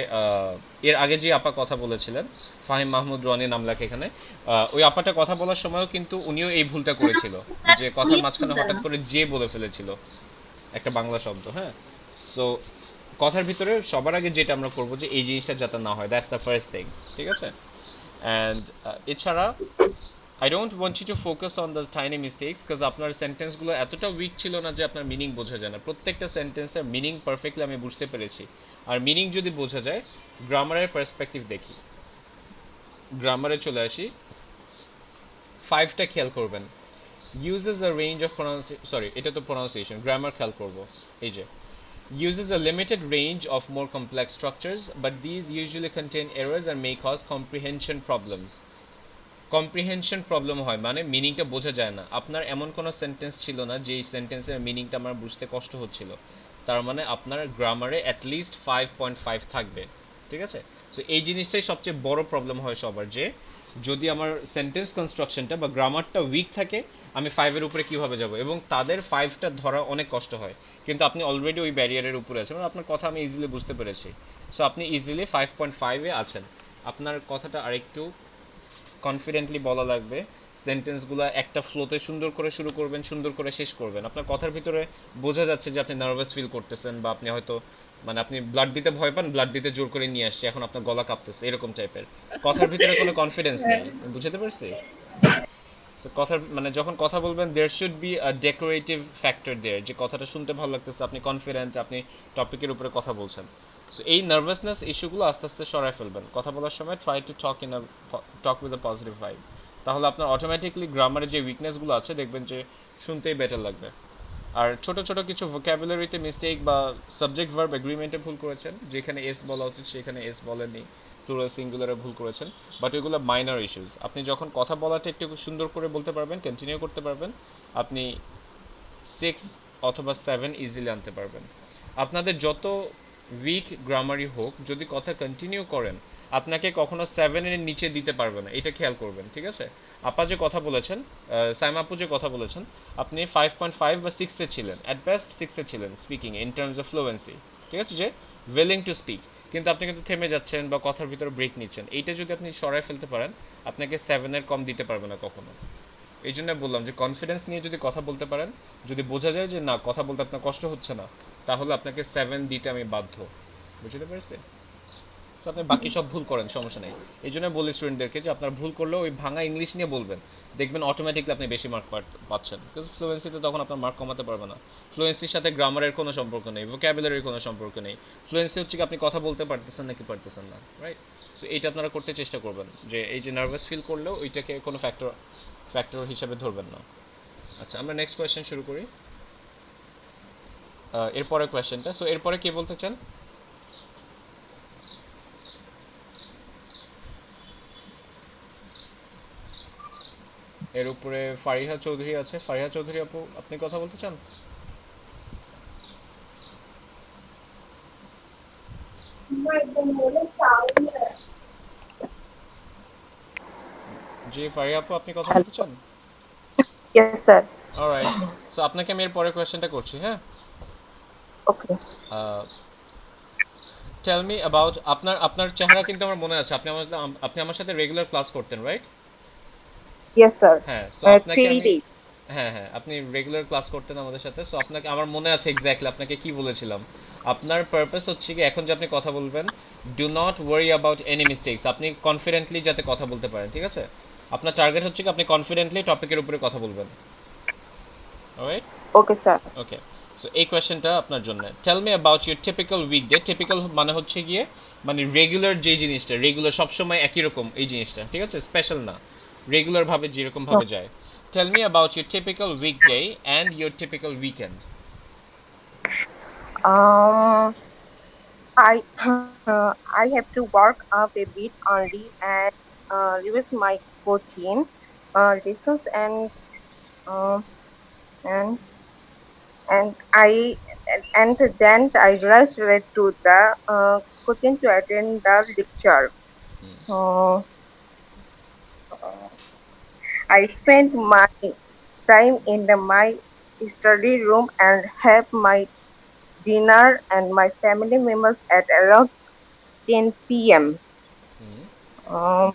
[SPEAKER 1] এর আগে যে আপা কথা বলেছিলেন, ফাহিম মাহমুদ রনি নাম লেখা এখানে, ওই আপাটা কথা বলার সময়ও কিন্তু উনিও এই ভুলটা করেছিল, যে কথার
[SPEAKER 2] উনি
[SPEAKER 1] মাঝখানে
[SPEAKER 2] শুনতেন
[SPEAKER 1] হঠাৎ
[SPEAKER 2] না।
[SPEAKER 1] করে যে বলে ফেলেছিল একটা বাংলা শব্দ। হ্যাঁ, সো কথার ভিতরে সবার আগে যেটা আমরা করবো যে এই জিনিসটা যাতে না হয়, দ্যাটস দ্য ফার্স্ট থিং। ঠিক আছে? অ্যান্ড এছাড়া I don't want you to focus on the tiny mistakes, because আপনার সেন্টেন্সগুলো এতটা উইক ছিল না যে আপনার মিনিং বোঝা যায় না। প্রত্যেকটা সেন্টেন্সের মিনিং পারফেক্টলি আমি বুঝতে পেরেছি। আর মিনিং যদি বোঝা যায়, গ্রামারের পার্সপেক্টিভ দেখি, গ্রামারে চলে আসি। ফাইভটা খেয়াল করবেন, uses a range of sorry, এটা তো pronunciation, grammar খেয়াল করব। এই যে uses a limited range of more complex structures, but these usually contain errors and may cause comprehension problems. Comprehension problem হয় মানে মিনিংটা বোঝা যায় না। আপনার এমন কোনো সেন্টেন্স ছিল না যে এই সেন্টেন্সের মিনিংটা আমার বুঝতে কষ্ট হচ্ছিল, তার মানে আপনার গ্রামারে অ্যাটলিস্ট 5.5 থাকবে। ঠিক আছে? সো এই জিনিসটাই সবচেয়ে বড় প্রবলেম হয় সবার, যে যদি আমার সেন্টেন্স কনস্ট্রাকশনটা বা গ্রামারটা উইক থাকে, আমি 5-এর উপরে কীভাবে যাব, এবং তাদের 5টা ধরা অনেক কষ্ট হয়। কিন্তু আপনি অলরেডি ওই ব্যারিয়ারের উপরে আছেন, মানে আপনার কথা আমি ইজিলি বুঝতে পেরেছি। সো আপনি ইজিলি 5.5-এ আছেন। আপনার কথাটা আরেকটু কনফিডেন্টলি বলা লাগবে। সেন্টেন্সগুলো একটা ফ্লোতে সুন্দর করে শুরু করবেন, সুন্দর করে শেষ করবেন। আপনার কথার ভিতরে বোঝা যাচ্ছে যে আপনি নার্ভাস ফিল করতেছেন, বা আপনি হয়তো মানে আপনি ব্লাড দিতে ভয় পান, ব্লাড দিতে জোর করে নিয়ে আসছে, এখন আপনার গলা কাঁপতেছে, এরকম টাইপের কথার ভিতরে কোনো কনফিডেন্স নেই। বুঝতে পারছি? সো কথার মানে যখন কথা বলবেন, there should be a decorative factor there, যে কথাটা শুনতে ভালো লাগতেছে, আপনি কনফিডেন্ট, আপনি টপিকের উপরে কথা বলছেন। সো এই নার্ভাসনেস ইস্যুগুলো আস্তে আস্তে সরায় ফেলবেন কথা বলার সময়। Try to talk with a positive vibe. তাহলে আপনার অটোমেটিকলি গ্রামারে যে উইকনেসগুলো আছে দেখবেন যে শুনতেই বেটার লাগবে। আর ছোট ছোট কিছু ভোক্যাবুলারিতে মিস্টেক বা সাবজেক্ট ভার্ব এগ্রিমেন্টে ভুল করেছেন, যেখানে এস বলা উচিত সেখানে এস বলেননি, প্লুরাল সিঙ্গুলারে ভুল করেছেন, বাট ওইগুলো মাইনর ইস্যুস। আপনি যখন কথা বলাটা একটু সুন্দর করে বলতে পারবেন, কন্টিনিউ করতে পারবেন, আপনি 6 অথবা 7 ইজিলি আনতে পারবেন। আপনাদের যত উইক গ্রামারই হোক, যদি কথা কন্টিনিউ করেন, আপনাকে কখনো 7-এর নিচে দিতে পারবে না, এটা খেয়াল করবেন। ঠিক আছে? আপা যে কথা বলেছেন, সাইম আপু যে কথা বলেছেন, আপনি 5.5 বা 6-এ ছিলেন, অ্যাট বেস্ট 6-এ ছিলেন speaking in terms of fluency. ঠিক আছে? যে উইলিং টু স্পিক, কিন্তু আপনি কিন্তু থেমে যাচ্ছেন বা কথার ভিতরে ব্রেক নিচ্ছেন। এইটা যদি আপনি সরায় ফেলতে পারেন, আপনাকে 7-এর কম দিতে পারবে না কখনো। এই জন্য বললাম যে কনফিডেন্স নিয়ে যদি কথা বলতে পারেন, যদি বোঝা যায় যে না কথা বলতে আপনার কষ্ট হচ্ছে না, তাহলে আপনাকে 7 দিতে আমি বাধ্য। বুঝতে পারছি? সো আপনি বাকি সব ভুল করেন, সমস্যা নেই। এই জন্য বলি স্টুডেন্টদেরকে যে আপনার ভুল করলেও ওই ভাঙা ইংলিশ নিয়ে বলবেন, দেখবেন অটোমেটিকলি আপনি বেশি মার্ক পাচ্ছেন। বিকজ ফ্লুয়েন্সিতে তখন আপনার মার্ক কমাতে পারবে না। ফ্লুয়েন্সির সাথে গ্রামারের কোনো সম্পর্ক নেই, ভোক্যাবুলারির কোনো সম্পর্ক নেই। ফ্লুয়েন্সি হচ্ছে কি আপনি কথা বলতে পারতেছেন নাকি পারতেছেন না, রাইট? সো এইটা আপনারা করতে চেষ্টা করবেন, যে এই যে নার্ভাস ফিল করলেও ওইটাকে কোনো ফ্যাক্টর হিসাবে ধরবেন না। আচ্ছা, আমরা নেক্সট কোয়েশ্চেন শুরু করি। এরপরে কোয়েশ্চেনটা, সো এরপরে কে বলতে চান? এর উপরে ফারিহা চৌধুরী আছে। ফারিহা চৌধুরী আপু, আপনি কথা বলতে চান? জি ফারিহা আপু, আপনি কথা বলতে চান?
[SPEAKER 4] Yes, sir.
[SPEAKER 1] অলরাইট, সো আপনাকে আমি এর পরে কোয়েশ্চেনটা করছি। হ্যাঁ,
[SPEAKER 4] Okay.
[SPEAKER 1] টেল মি অ্যাবাউট আপনার আপনার চেহারা কিন্তু আমার মনে আছে, আপনি আমার সাথে রেগুলার ক্লাস করতেন, রাইট?
[SPEAKER 4] Yes, sir.
[SPEAKER 1] হ্যাঁ, সো আপনাকে
[SPEAKER 4] 3
[SPEAKER 1] আমি
[SPEAKER 4] days.
[SPEAKER 1] হ্যাঁ হ্যাঁ, আপনি রেগুলার ক্লাস করতেন আমাদের সাথে। সো আপনাকে আমার মনে আছে এক্স্যাক্টলি আপনাকে কি বলেছিলাম। আপনার পারপাস হচ্ছে কি এখন যে আপনি কথা বলবেন, do not worry about any mistakes. আপনি কনফিডেন্টলি যাতে কথা বলতে পারেন। ঠিক আছে? আপনার টার্গেট হচ্ছে কি আপনি কনফিডেন্টলি টপিকের উপরে কথা বলবেন। Alright?
[SPEAKER 4] Okay, sir.
[SPEAKER 1] Okay, so এই কোয়েশ্চেনটা আপনার জন্য। Tell me about your typical weekday. Typical মানে হচ্ছে গিয়ে মানে রেগুলার যে জিনিসটা, রেগুলার সবসময় একই রকম এই জিনিসটা। ঠিক আছে? স্পেশাল না, রেগুলার ভাবে যেরকম ভাবে যায়। Tell me about your typical weekday and your typical weekend.
[SPEAKER 4] Um, I I have to work up a bit early and revise my coaching lessons uh, and and then I rushed right to the coaching to attend the lecture. So I spent my time in my study room and have my dinner and my family members at around 10 p.m. Um,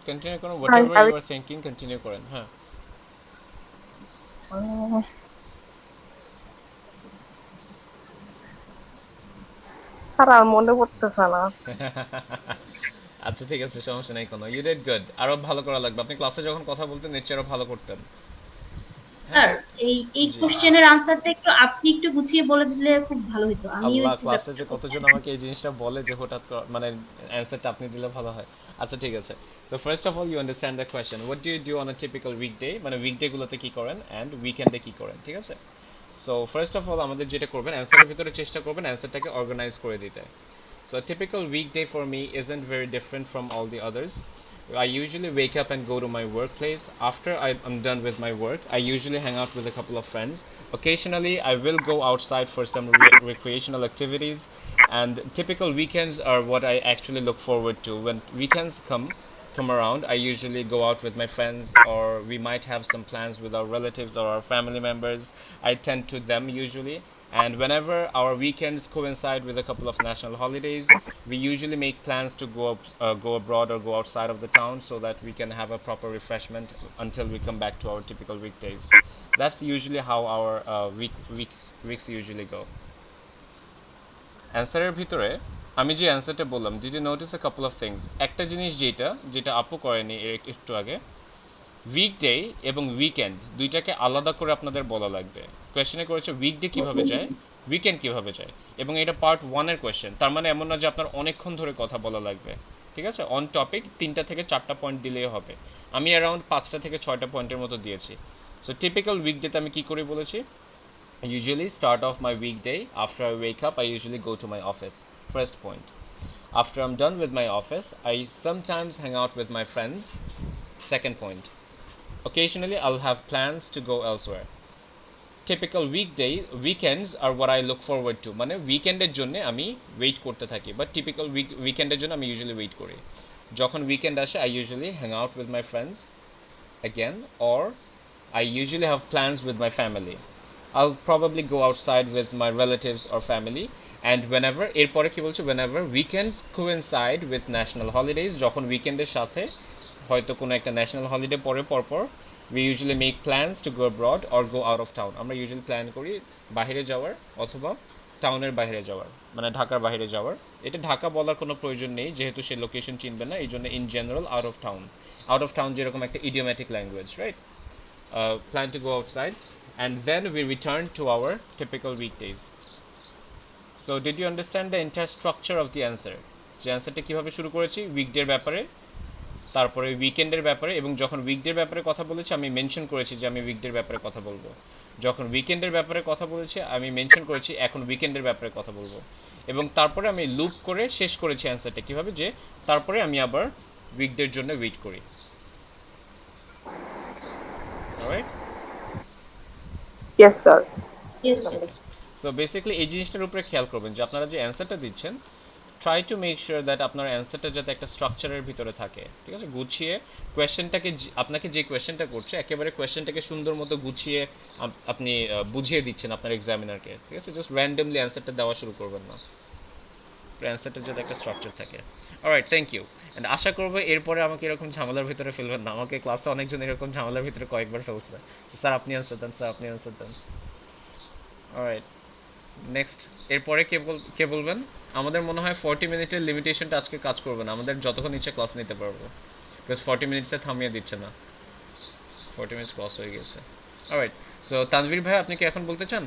[SPEAKER 1] continue করুন, what
[SPEAKER 4] I,
[SPEAKER 1] ever
[SPEAKER 4] I,
[SPEAKER 1] you are thinking continue করেন। হ্যাঁ।
[SPEAKER 4] uh, sir আর মনে পড়তেছে না।
[SPEAKER 1] আচ্ছা ঠিক আছে, সমস্যা নেই কোনো। You did good. আরো ভালো করা লাগবে। আপনি ক্লাসে যখন কথা বলতেন নিশ্চয়ই আরো ভালো করতেন। হ্যাঁ।
[SPEAKER 2] স্যার এই
[SPEAKER 1] জি।
[SPEAKER 2] কোশ্চেনের আনসারটা একটু আপনি একটু গুছিয়ে বলে দিলে খুব ভালো হতো, আমিও
[SPEAKER 1] আল্লাহ,
[SPEAKER 2] একটু
[SPEAKER 1] ক্লাসে
[SPEAKER 2] ব্যাপারটা
[SPEAKER 1] যে কতজন আমাকে এই জিনিসটা বলে যে হঠাৎ মানে অ্যান্সারটা আপনি দিলে ভালো হয়। আচ্ছা ঠিক আছে। So first of all you understand the question, what do you do on a typical weekday, মানে উইকডে গুলোতে কি করেন অ্যান্ড উইকেন্ডে কি করেন, ঠিক আছে? সো ফার্স্ট অফ অল আমাদের যেটা করবেন, অ্যান্সারের ভিতরে চেষ্টা করবেন অ্যান্সারটাকে অর্গানাইজ করে দিতে। So a typical weekday for me isn't very different from all the others. I usually wake up and go to my workplace. After I'm done with my work, I usually hang out with a couple of friends. Occasionally, I will go outside for some recreational activities. And typical weekends are what I actually look forward to. When weekends come around, I usually go out with my friends, or we might have some plans with our relatives or our family members. I tend to them usually. And whenever our weekends coincide with a couple of national holidays, we usually make plans to go abroad or go outside of the town so that we can have a proper refreshment until we come back to our typical weekdays. That's usually how our weeks usually go. অ্যান্সারের ভিতরে আমি যে অ্যান্সারটা বললাম, did you notice a couple of things? একটা জিনিস যেটা আপু করেনি একটু আগে, উইকডে এবং উইকেন্ড দুইটাকে আলাদা করে আপনাদের বলা লাগবে। কোয়েশ্চেনে করেছে উইকডে কীভাবে যায়, উইকেন্ড কীভাবে যায়, এবং এটা পার্ট 1-এর কোয়েশ্চেন। তার মানে এমন না যে আপনার অনেকক্ষণ ধরে কথা বলা লাগবে, ঠিক আছে? অন টপিক 3টা থেকে 4টা পয়েন্ট দিলেই হবে। আমি অ্যারাউন্ড 5টা থেকে 6টা পয়েন্টের মতো দিয়েছি। সো টিপিক্যাল উইকডেতে আমি কী করি বলেছি? I usually start off my weekday. After I wake up, I usually go to my office. First point. After I'm done with my office, I sometimes hang out with my friends. Second point. Occasionally, I'll have plans to go elsewhere. Typical weekends are what I look forward to. মানে উইকেন্ডের জন্য আমি wait করতে থাকি, but typical উইকেন্ডের জন্য আমি usually wait করি। যখন weekend আসে, I usually hang out with my friends again, or I usually have plans with my family. I'll probably go outside with my relatives or family. And whenever এরপরে কি বলছে, whenever weekends coincide with national holidays, যখন উইকেন্ডের সাথে হয়তো কোনো একটা national holiday পরপর, we usually make plans to go abroad or go out of town. আমরা ইউজুয়ালি প্ল্যান করি বাইরে যাওয়ার অথবা টাউনের বাইরে যাওয়ার, মানে ঢাকার বাইরে যাওয়ার। এটা ঢাকা বলার কোনো প্রয়োজন নেই যেহেতু সে লোকেশন চিনবে না, এই জন্য in general out of town যেরকম একটা idiomatic language, right? Plan to go outside, and then we return to our typical weekdays. So did you understand the entire structure of the answer? যে অ্যান্সারটা কীভাবে শুরু করেছি, উইকডের ব্যাপারে, তারপরে উইকেন্ডের ব্যাপারে, এবং যখন উইকডের ব্যাপারে কথা বলেছি আমি মেনশন করেছি যে আমি উইকডের ব্যাপারে কথা বলবো। যখন উইকেন্ডের ব্যাপারে কথা বলেছি আমি মেনশন করেছি এখন উইকেন্ডের ব্যাপারে কথা বলবো, এবং তারপরে আমি লুপ করে শেষ করেছি অ্যান্সারটা কীভাবে, যে তারপরে আমি আবার উইকডের জন্য ওয়েট করি। Alright?
[SPEAKER 4] Yes, sir.
[SPEAKER 2] Yes, sir.
[SPEAKER 1] So basically এই জিনিসটার উপরে খেয়াল করবেন যে আপনারা যে অ্যান্সারটা দিচ্ছেন, try to make sure that আপনার অ্যান্সারটা যাতে একটা স্ট্রাকচারের ভিতরে থাকে, ঠিক আছে? গুছিয়ে কোয়েশ্চেনটাকে, আপনাকে যে কোয়েশ্চেনটা করছে একেবারে কোয়েশ্চেনটাকে সুন্দর মতো গুছিয়ে আপনি বুঝিয়ে দিচ্ছেন আপনার এক্সামিনারকে, ঠিক আছে? জাস্ট র্যান্ডমলি অ্যান্সারটা দেওয়া শুরু করবেন না, অ্যান্সারটা যাতে একটা স্ট্রাকচার থাকে। Alright, thank you. অ্যান্ড আশা করবো এরপরে আমাকে এরকম ঝামেলার ভিতরে ফেলবেন না। আমাকে ক্লাসে অনেকজন এরকম ঝামেলার ভিতরে কয়েকবার ফেলছে, স্যার আপনি অ্যান্সার দেন, স্যার আপনি অ্যান্সার দেন। অলরাইট, নেক্সট এরপরে কে বলবেন? আমাদের মনে হয় 40 মিনিটের লিমিটেশনটা আজকে কাজ করবে না, আমাদের যতক্ষণ ইচ্ছা ক্লাস নিতে পারবো, বিকজ 40 মিনিটসে থামিয়ে দিচ্ছে না, 40 মিনিটস ক্লাস হয়ে গেছে। অলরাইট, সো তানভীর ভাই আপনি কি এখন বলতে চান?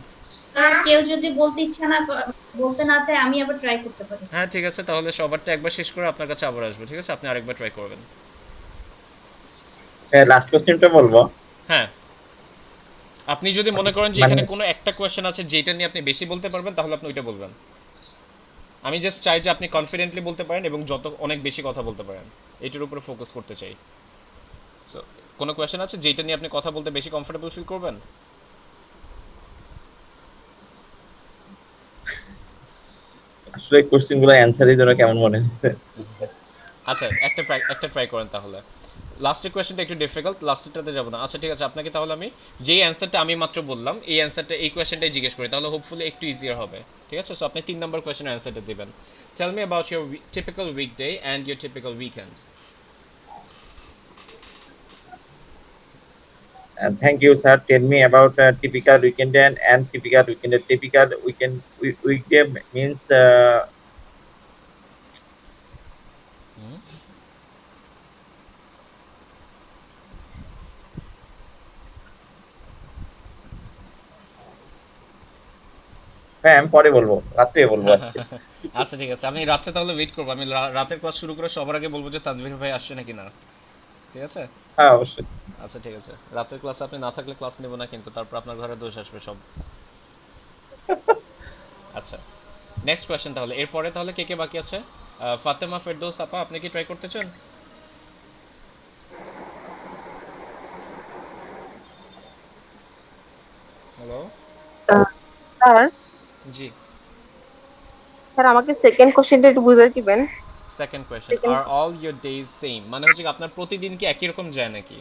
[SPEAKER 2] কেউ যদি বলতে না চায় আমি আবার ট্রাই করতে পারি।
[SPEAKER 1] হ্যাঁ ঠিক আছে, তাহলে সবারটা একবার শেষ করে আপনার কাছে আবার আসবো, ঠিক আছে? আপনি আরেকবার ট্রাই করবেন।
[SPEAKER 3] লাস্ট কোশ্চেনটা বলবো।
[SPEAKER 1] হ্যাঁ, আপনি যদি মনে করেন যে এখানে কোনো একটা কোয়েশ্চেন আছে যেটা নিয়ে আপনি বেশি বলতে পারবেন তাহলে আপনি ওইটা বলবেন। আমি জাস্ট চাই যে আপনি কনফিডেন্টলি বলতে পারেন এবং অনেক বেশি কথা বলতে পারেন, এটার উপরে ফোকাস করতে চাই। সো কোনো কোয়েশ্চেন আছে যেটা নিয়ে আপনি কথা বলতে বেশি কমফোর্টেবল ফিল করবেন?
[SPEAKER 3] আসলে কোশ্চেন গুলো অ্যান্সারই যেন কেমন মনে হচ্ছে।
[SPEAKER 1] আচ্ছা, একটা ট্রাই করেন তাহলে। লাস্টের কোয়েশ্চেনটা একটু ডিফিকাল্ট, লাস্টেরটাতে যাব না। আচ্ছা ঠিক আছে, আপনাকে তাহলে আমি যেই অ্যান্সারটা আমি মাত্র বললাম এই অ্যান্সারটা এই কোয়েশ্চেনটাই জিজ্ঞেস করি, তাহলে হোপফুলি একটু ইজিয়ার হবে। ঠিক আছে, সো আপনি 3 নম্বর কোয়েশ্চেনের অ্যান্সারটা দিবেন। Tell me about your typical weekday and your typical weekend.
[SPEAKER 3] Thank you, sir. Tell me about typical weekend and typical weekend. Typical weekend weekday means হ্যাঁ আমি পরে বলবো, রাত্রে বলবো আজকে।
[SPEAKER 1] আচ্ছা ঠিক আছে, আমি রাত্রে তাহলে ওয়েট করবো। আমি রাতের ক্লাস শুরু করে সবার আগে বলবো যে তানভীর ভাই আসছে নাকি না। ঠিক আছে?
[SPEAKER 3] হ্যাঁ অবশ্যই।
[SPEAKER 1] আচ্ছা ঠিক আছে, রাতের ক্লাসে আপনি না থাকলে ক্লাস নেব না কিন্তু, তারপর আপনার ঘরে দোষ আসবে সব। আচ্ছা, নেক্সট কোয়েশ্চেন তাহলে। এরপরে তাহলে কে কে বাকি আছে? ফাতেমা ফেরদৌস আপা, আপনি কি ট্রাই করতে চান? হ্যালো।
[SPEAKER 4] স্যার
[SPEAKER 1] জি।
[SPEAKER 4] স্যার আমাকে সেকেন্ড কোশ্চেনটা একটু বুঝিয়ে দিবেন।
[SPEAKER 1] সেকেন্ড কোয়েশ্চেন,
[SPEAKER 4] সেকেন্ড
[SPEAKER 1] আর অল ইউর ডেজ সেম মানে হচ্ছে কি আপনার প্রতিদিন কি একই রকম যায় নাকি?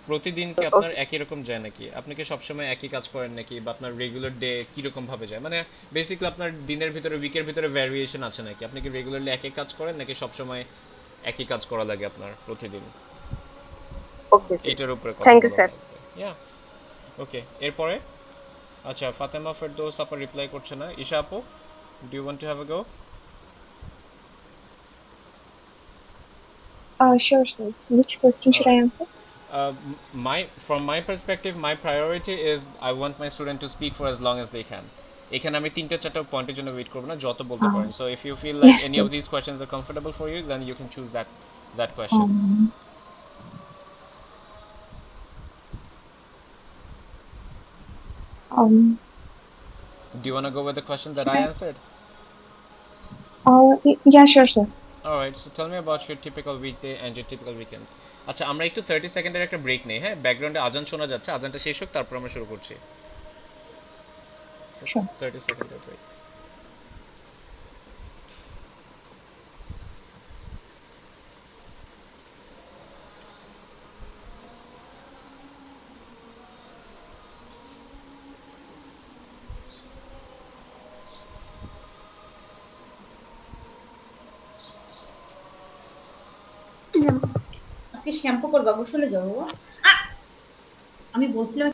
[SPEAKER 1] প্রতিদিন কি আপনার
[SPEAKER 4] ওকে
[SPEAKER 1] একই রকম যায় নাকি? আপনি কি সবসময় একই কাজ করেন নাকি, বা আপনার রেগুলার ডে কিরকম ভাবে যায়? মানে বেসিক্যালি আপনার দিনের ভিতরে উইকের ভিতরে ভ্যারিয়েশন আছে নাকি? আপনি কি রেগুলারলি একই কাজ করেন নাকি সবসময় একই কাজ করা লাগে আপনার প্রতিদিন?
[SPEAKER 4] ওকে
[SPEAKER 1] এইটার উপরে কথা
[SPEAKER 4] থ্যাংক ইউ
[SPEAKER 1] বলা
[SPEAKER 4] স্যার।
[SPEAKER 1] লাগবে। ইয়া, ওকে। এরপরে আচ্ছা, ফাতেমা ফেরদৌস আপা রিপ্লাই করছে না। ঈশা আপু, do you want to have a go?
[SPEAKER 6] Sure, sir. Which question should I
[SPEAKER 1] alright.
[SPEAKER 6] answer?
[SPEAKER 1] From my perspective, my priority is I want my student to speak for as long as they can. এখানে আমি 3-4টা পয়েন্টের জন্য wait করব না, যত বলতে
[SPEAKER 6] Uh,
[SPEAKER 1] পারেন। So if you feel like
[SPEAKER 6] yes,
[SPEAKER 1] any of
[SPEAKER 6] yes.
[SPEAKER 1] This questions are comfortable for you, then you can choose that question.
[SPEAKER 6] Um, um,
[SPEAKER 1] Do you want to go with the question that
[SPEAKER 6] should
[SPEAKER 1] I
[SPEAKER 6] I?
[SPEAKER 1] answered?
[SPEAKER 6] Yeah, sure, sir.
[SPEAKER 1] Alright, so tell me about your typical weekday and your typical weekend. আচ্ছা, আমরা একটু 30 সেকেন্ডের একটা break নেই, হ্যাঁ? ব্যাকগ্রাউন্ডে আজান শোনা যাচ্ছে, আজানটা শেষ হোক তারপর আমরা শুরু করছি।
[SPEAKER 6] Sure.
[SPEAKER 1] 30 সেকেন্ডের ব্রেক।
[SPEAKER 2] আজকে শ্যাম্পু করবা, গোসলে যাবো। আমি বলছিলাম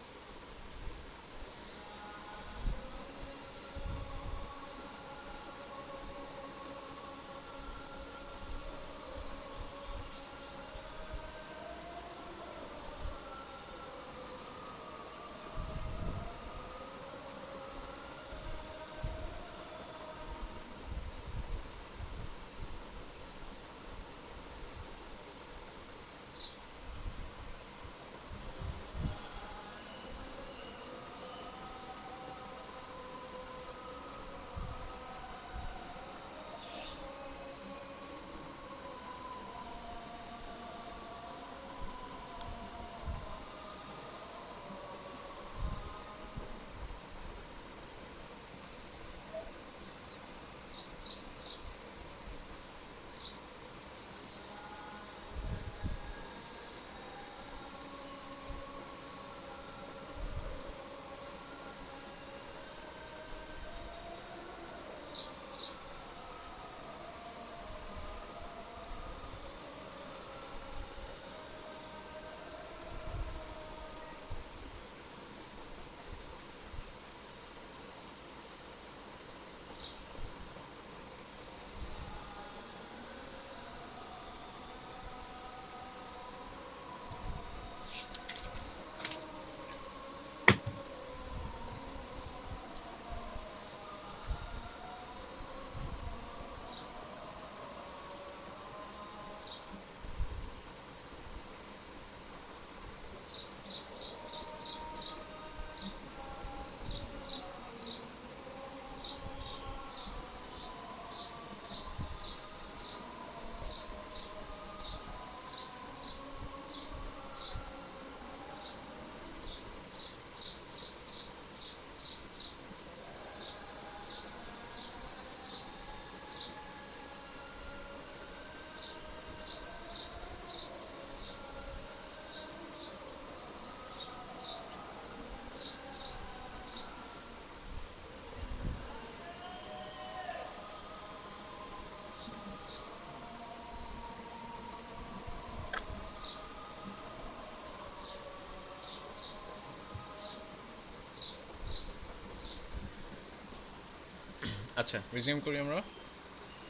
[SPEAKER 1] আচ্ছা রিজিউম করি আমরা।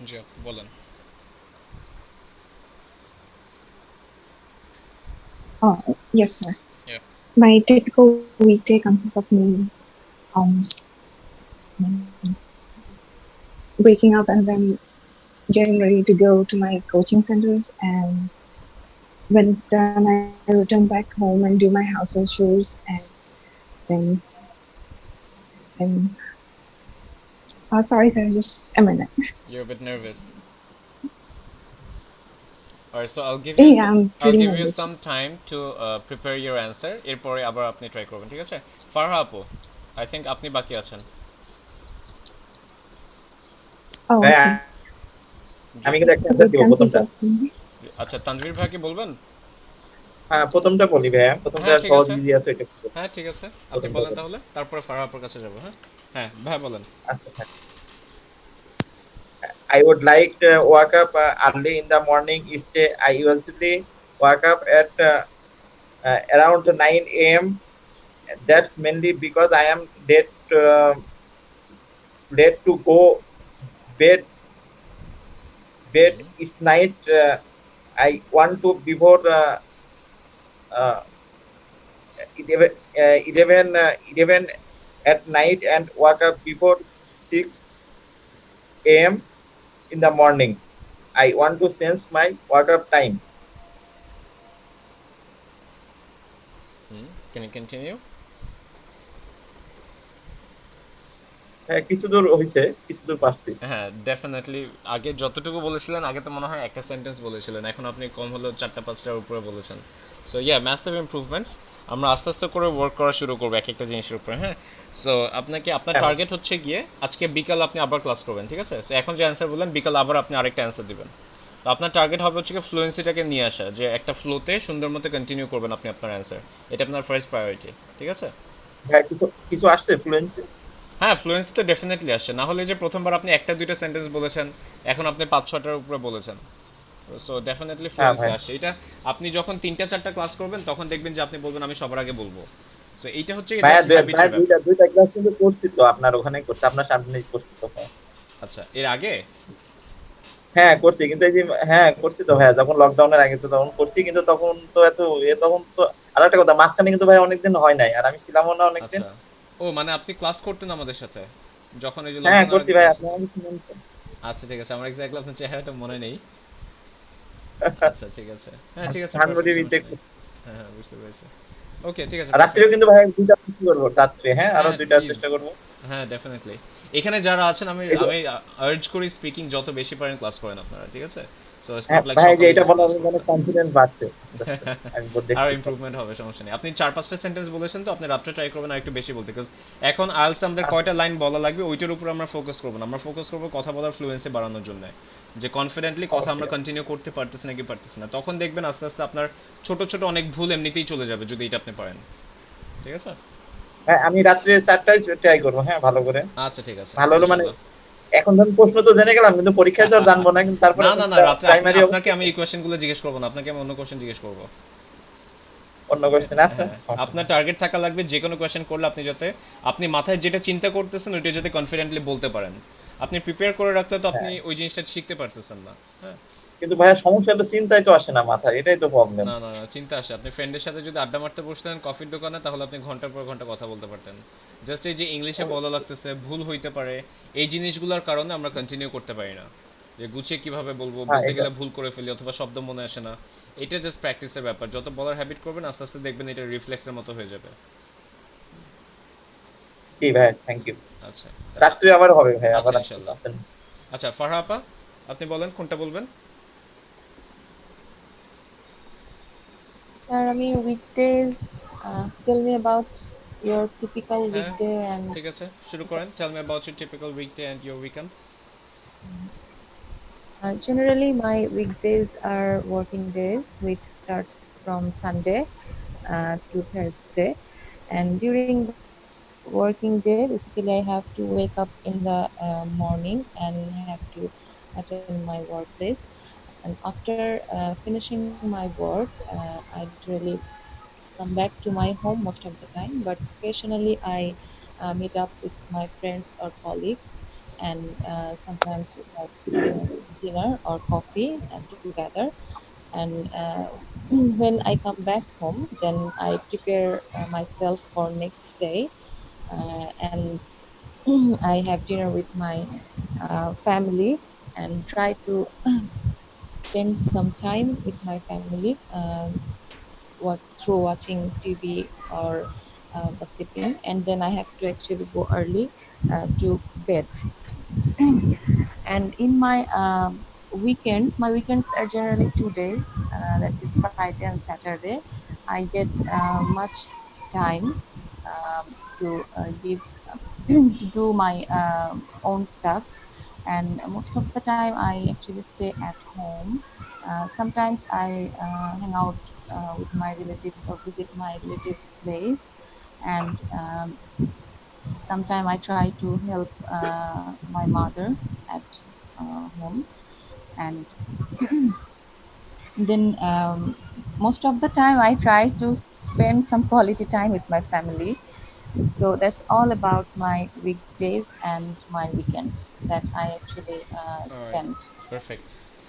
[SPEAKER 1] জি আপু বলেন।
[SPEAKER 6] Yes, sir.
[SPEAKER 1] Yeah.
[SPEAKER 6] My typical weekday consists of me um waking up and then getting ready to go to my coaching centers, and when it's done I return back home and do my household chores, and then I'm sorry sir, just a minute.
[SPEAKER 1] You're a bit nervous. Alright, so
[SPEAKER 6] Yeah, I'm
[SPEAKER 1] I'll
[SPEAKER 6] pretty
[SPEAKER 1] give you
[SPEAKER 6] nervous.
[SPEAKER 1] some time to prepare your answer. এরপরে আবার আপনি try করবেন, ঠিক আছে? ফারহা আপু, I think আপনি বাকি আছেন।
[SPEAKER 6] Oh,
[SPEAKER 3] ভাই
[SPEAKER 6] okay.
[SPEAKER 1] জি।
[SPEAKER 3] আমি কিন্তু
[SPEAKER 6] Yes,
[SPEAKER 3] একটা অ্যান্সার
[SPEAKER 6] it
[SPEAKER 3] দিব
[SPEAKER 6] consists
[SPEAKER 3] প্রথমটা।
[SPEAKER 6] of me.
[SPEAKER 1] আচ্ছা তানভীর ভাইকে বলবেন?
[SPEAKER 3] হ্যাঁ প্রথমটা বলি ভাইয়া, প্রথমটা
[SPEAKER 1] হ্যাঁ ঠিক
[SPEAKER 3] সহজ
[SPEAKER 1] আছে।
[SPEAKER 3] ইজি আছে এটা বলবো।
[SPEAKER 1] হ্যাঁ ঠিক আছে, আপনি
[SPEAKER 3] প্রথমটা
[SPEAKER 1] বলেন
[SPEAKER 3] বলি।
[SPEAKER 1] তাহলে, তারপরে ফারহা আপুর কাছে যাব। হ্যাঁ হ্যাঁ ভাই বলেন।
[SPEAKER 3] আচ্ছা হ্যাঁ। I would like to wake up early in the morning. Each day, I usually wake up at around 9 a.m. That's mainly because I am late to go bed. Bed
[SPEAKER 1] hmm
[SPEAKER 3] each night. I want to before uh, 11, 11 at night and wake up before 6 a.m. in the morning. I want to change my wake up time.
[SPEAKER 1] Hmm, can you continue?
[SPEAKER 3] কিছু দূর হয়েছে, কিছু দূর পারছি।
[SPEAKER 1] হ্যাঁ definitely. আগে যতটুকু বলেছিলেন, আগে তো মনে হয় একটা সেন্টেন্স বলেছিলেন, এখন আপনি কম হলেও 4টা 5টার উপরে বলেছেন। So yeah massive improvements. আমরা আস্তে আস্তে করে ওয়ার্ক করা শুরু করবো এক একটা জিনিসের উপরে। হ্যাঁ, সো আপনাকে আপনার
[SPEAKER 3] হ্যাঁ
[SPEAKER 1] টার্গেট হচ্ছে গিয়ে আজকে বিকাল আপনি আবার ক্লাস করবেন, ঠিক আছে? সো এখন যে অ্যান্সার বললেন, বিকাল আবার আপনি আরেকটা অ্যান্সার দিবেন। তো আপনার টার্গেট হবে হচ্ছে ফ্লুয়েন্সিটাকে নিয়ে আসা, যে একটা ফ্লোতে সুন্দর মতো কন্টিনিউ করবেন আপনি আপনার অ্যান্সার। এটা আপনার ফার্স্ট প্রায়োরিটি, ঠিক আছে?
[SPEAKER 3] ভাই, কিছু কিছু আসছে ফ্লুয়েন্সি।
[SPEAKER 1] হ্যাঁ ফ্লুয়েন্সি তো ডেফিনেটলি আসছে, না হলে যে প্রথমবার আপনি 1টা 2টা সেন্টেন্স বলেছেন, এখন আপনি 5 6টার উপরে বলেছেন। সো ডেফিনেটলি
[SPEAKER 3] হ্যাঁ
[SPEAKER 1] ফ্লুয়েন্সি
[SPEAKER 3] ভাই,
[SPEAKER 1] আসছে। এটা আপনি যখন 3টা 4টা ক্লাস করবেন, তখন দেখবেন যে আপনি বলবেন আমি সবার আগে বলবো। সো এইটা হচ্ছে
[SPEAKER 3] ভাইয়া
[SPEAKER 1] জাস্ট হ্যাবিটের
[SPEAKER 3] দুইটা
[SPEAKER 1] ব্যাপার।
[SPEAKER 3] দুইটা ক্লাস কিন্তু করছি তো, আপনার ওখানে করছি, আপনার সামনে করছি তো ভাই।
[SPEAKER 1] আচ্ছা এর আগে?
[SPEAKER 3] হ্যাঁ করছি, কিন্তু এই যে হ্যাঁ করছি তো ভাইয়া, যখন লকডাউনের আগে তো তখন করছি, কিন্তু তখন তো এত তখন তো আর একটা কথা, মাঝখানে কিন্তু ভাই অনেকদিন হয় নাই, আর আমি ছিলামও না অনেকদিন।
[SPEAKER 1] আচ্ছা, ও মানে আপনি ক্লাস করতেন আমাদের সাথে যখন এই যে
[SPEAKER 3] হ্যাঁ
[SPEAKER 1] লকডাউনের
[SPEAKER 3] করছি
[SPEAKER 1] আগে
[SPEAKER 3] ভাই,
[SPEAKER 1] ক্লাস
[SPEAKER 3] আপনি
[SPEAKER 1] হতো?
[SPEAKER 3] আমাকে চিনেন তো।
[SPEAKER 1] আচ্ছা ঠিক আছে, আমার এক্স্যাক্টলি আপনার চেহারাটা মনে নেই। আচ্ছা ঠিক আছে, হ্যাঁ ঠিক আছে, পারফেক্ট,
[SPEAKER 3] ধানমন্ডি
[SPEAKER 1] সমস্যা
[SPEAKER 3] বিটেক।
[SPEAKER 1] নেই। হ্যাঁ হ্যাঁ বুঝতে পেরেছি। ওকে ঠিক আছে,
[SPEAKER 3] আর
[SPEAKER 1] পারফেক্ট।
[SPEAKER 3] রাত্রেও কিন্তু ভাই দুইটা চেষ্টা করবো, রাত্রে হ্যাঁ আরো
[SPEAKER 1] হ্যাঁ
[SPEAKER 3] দুইটা
[SPEAKER 1] প্লিজ।
[SPEAKER 3] চেষ্টা করবো।
[SPEAKER 1] হ্যাঁ ডেফিনেটলি। এখানে যারা আছেন আমি
[SPEAKER 3] এই তো
[SPEAKER 1] আমি আর্জ করি স্পিকিং যত বেশি পারেন ক্লাস করেন আপনারা, ঠিক আছে? সো ইটস
[SPEAKER 3] হ্যাঁ
[SPEAKER 1] নট লাইক
[SPEAKER 3] ভাই, যে
[SPEAKER 1] সকালে
[SPEAKER 3] এটা
[SPEAKER 1] জাস্ট
[SPEAKER 3] বলা
[SPEAKER 1] ক্লাস
[SPEAKER 3] আমি মানে
[SPEAKER 1] করবেন।
[SPEAKER 3] কনফিডেন্স বাড়ছে আস্তে আস্তে। আমি
[SPEAKER 1] আর
[SPEAKER 3] দেখছি।
[SPEAKER 1] ইমপ্রুভমেন্ট হবে, সমস্যা নেই। আপনি 4 5টা সেন্টেন্স বলেছেন, তো আপনি রাত্রে ট্রাই করবেন আর একটু বেশি বলতে, বিকজ এখন আইএলটিএস আমাদের
[SPEAKER 3] আচ্ছা
[SPEAKER 1] কয়টা লাইন বলা লাগবে ওইটার উপর আমরা ফোকাস করবো না, আমরা ফোকাস করবো কথা বলার ফ্লুয়েন্সি বাড়ানোর জন্য, যে কনফিডেন্টলি কথা আমরা
[SPEAKER 3] অবশ্যই।
[SPEAKER 1] কন্টিনিউ করতে পারতেছি নাকি পারতেছি না। তখন দেখবেন আস্তে আস্তে আপনার ছোট ছোট অনেক ভুল এমনিতেই চলে যাবে যদি এটা আপনি পারেন, ঠিক আছে?
[SPEAKER 3] হ্যাঁ আমি রাত্রে 4টায় ট্রাই করবো, হ্যাঁ ভালো করে।
[SPEAKER 1] আচ্ছা ঠিক আছে,
[SPEAKER 3] ভালো হলো মানে,
[SPEAKER 1] ইনশাল্লাহ।
[SPEAKER 3] এখন ধরুন প্রশ্ন তো জেনে গেলাম, কিন্তু পরীক্ষায় তো আর জানবো না, কিন্তু তারপরে
[SPEAKER 1] না না না, রাত্রে আপনি
[SPEAKER 3] প্রাইমারি
[SPEAKER 1] আপনাকে
[SPEAKER 3] অবস্থা
[SPEAKER 1] আমি এই কোয়েশ্চেনগুলো জিজ্ঞেস করবো না, আপনাকে আমি অন্য কোয়েশ্চেন জিজ্ঞেস করবো।
[SPEAKER 3] অন্য কোয়েশ্চেন আছে,
[SPEAKER 1] হ্যাঁ,
[SPEAKER 3] সমস্যা
[SPEAKER 1] আপনার
[SPEAKER 3] নেই।
[SPEAKER 1] টার্গেট থাকা লাগবে যে কোনো কোয়েশ্চেন করলে আপনি যাতে আপনি মাথায় যেটা চিন্তা করতেছেন ওইটা যাতে কনফিডেন্টলি বলতে পারেন। আপনি প্রিপেয়ার করে রাখলে তো আপনি
[SPEAKER 3] হ্যাঁ
[SPEAKER 1] ওই জিনিসটা শিখতে পারতেছেন না। হ্যাঁ,
[SPEAKER 3] কিন্তু ভাইয়া সমস্যা হলো চিন্তায় তো আসে না মাথায়, এটাই তো প্রবলেম।
[SPEAKER 1] না না না, চিন্তা আসে। আপনি ফ্রেন্ডের সাথে যদি আড্ডা মারতে বসতেন কফির দোকানে, তাহলে আপনি ঘন্টার পর ঘন্টা কথা বলতে পারতেন। জাস্ট এই যে ইংলিশে বলা লাগতেছে, ভুল হইতে পারে, এই জিনিসগুলোর কারণে আমরা কন্টিনিউ করতে পারি না। যে গুছিয়ে কিভাবে বলবো,
[SPEAKER 3] হ্যাঁ
[SPEAKER 1] বলতে
[SPEAKER 3] এটা
[SPEAKER 1] গেলে ভুল করে ফেলি অথবা শব্দ মনে আসে না। এটা জাস্ট প্র্যাকটিসের ব্যাপার, যত বলার হ্যাবিট করবেন আস্তে আস্তে দেখবেন এটা রিফ্লেক্সের মতো হয়ে যাবে।
[SPEAKER 3] জি ভাই, থ্যাংক ইউ।
[SPEAKER 1] আচ্ছা
[SPEAKER 3] রাত্রে আবার হবে ভাই,
[SPEAKER 1] আচ্ছা
[SPEAKER 3] আবার
[SPEAKER 1] ইনশাল্লাহ।
[SPEAKER 3] আসেন।
[SPEAKER 1] আচ্ছা ফারহা আপা, আপনি বলেন কোনটা বলবেন?
[SPEAKER 7] Sir, I mean weekdays. Tell me about your typical
[SPEAKER 1] হ্যাঁ
[SPEAKER 7] weekday and
[SPEAKER 1] ঠিক আছে, শুরু করেন। Tell me about your typical weekday and your weekend.
[SPEAKER 7] generally my weekdays are working days, which starts from Sunday to Thursday. And during the working day, basically I have to wake up in the morning and have to attend my workplace. And after finishing my work, I really come back to my home most of the time, but occasionally I meet up with my friends or colleagues. and sometimes we have some dinner or coffee together. And when I come back home, then I prepare myself for next day, and I have dinner with my family and try to spend some time with my family, through watching TV or gossiping, and then I have to actually go early to bed. And in my weekends are generally 2 days, that is Friday and Saturday. I get much time to give to do my own stuffs, and most of the time I actually stay at home. Sometimes I hang out with my relatives or visit my relatives place, and sometimes I try to help my mother at home. And then most of the time I try to spend some quality time with my family. So that's all about my weekdays and my weekends that I actually
[SPEAKER 1] alright,
[SPEAKER 7] spend.
[SPEAKER 1] Perfect.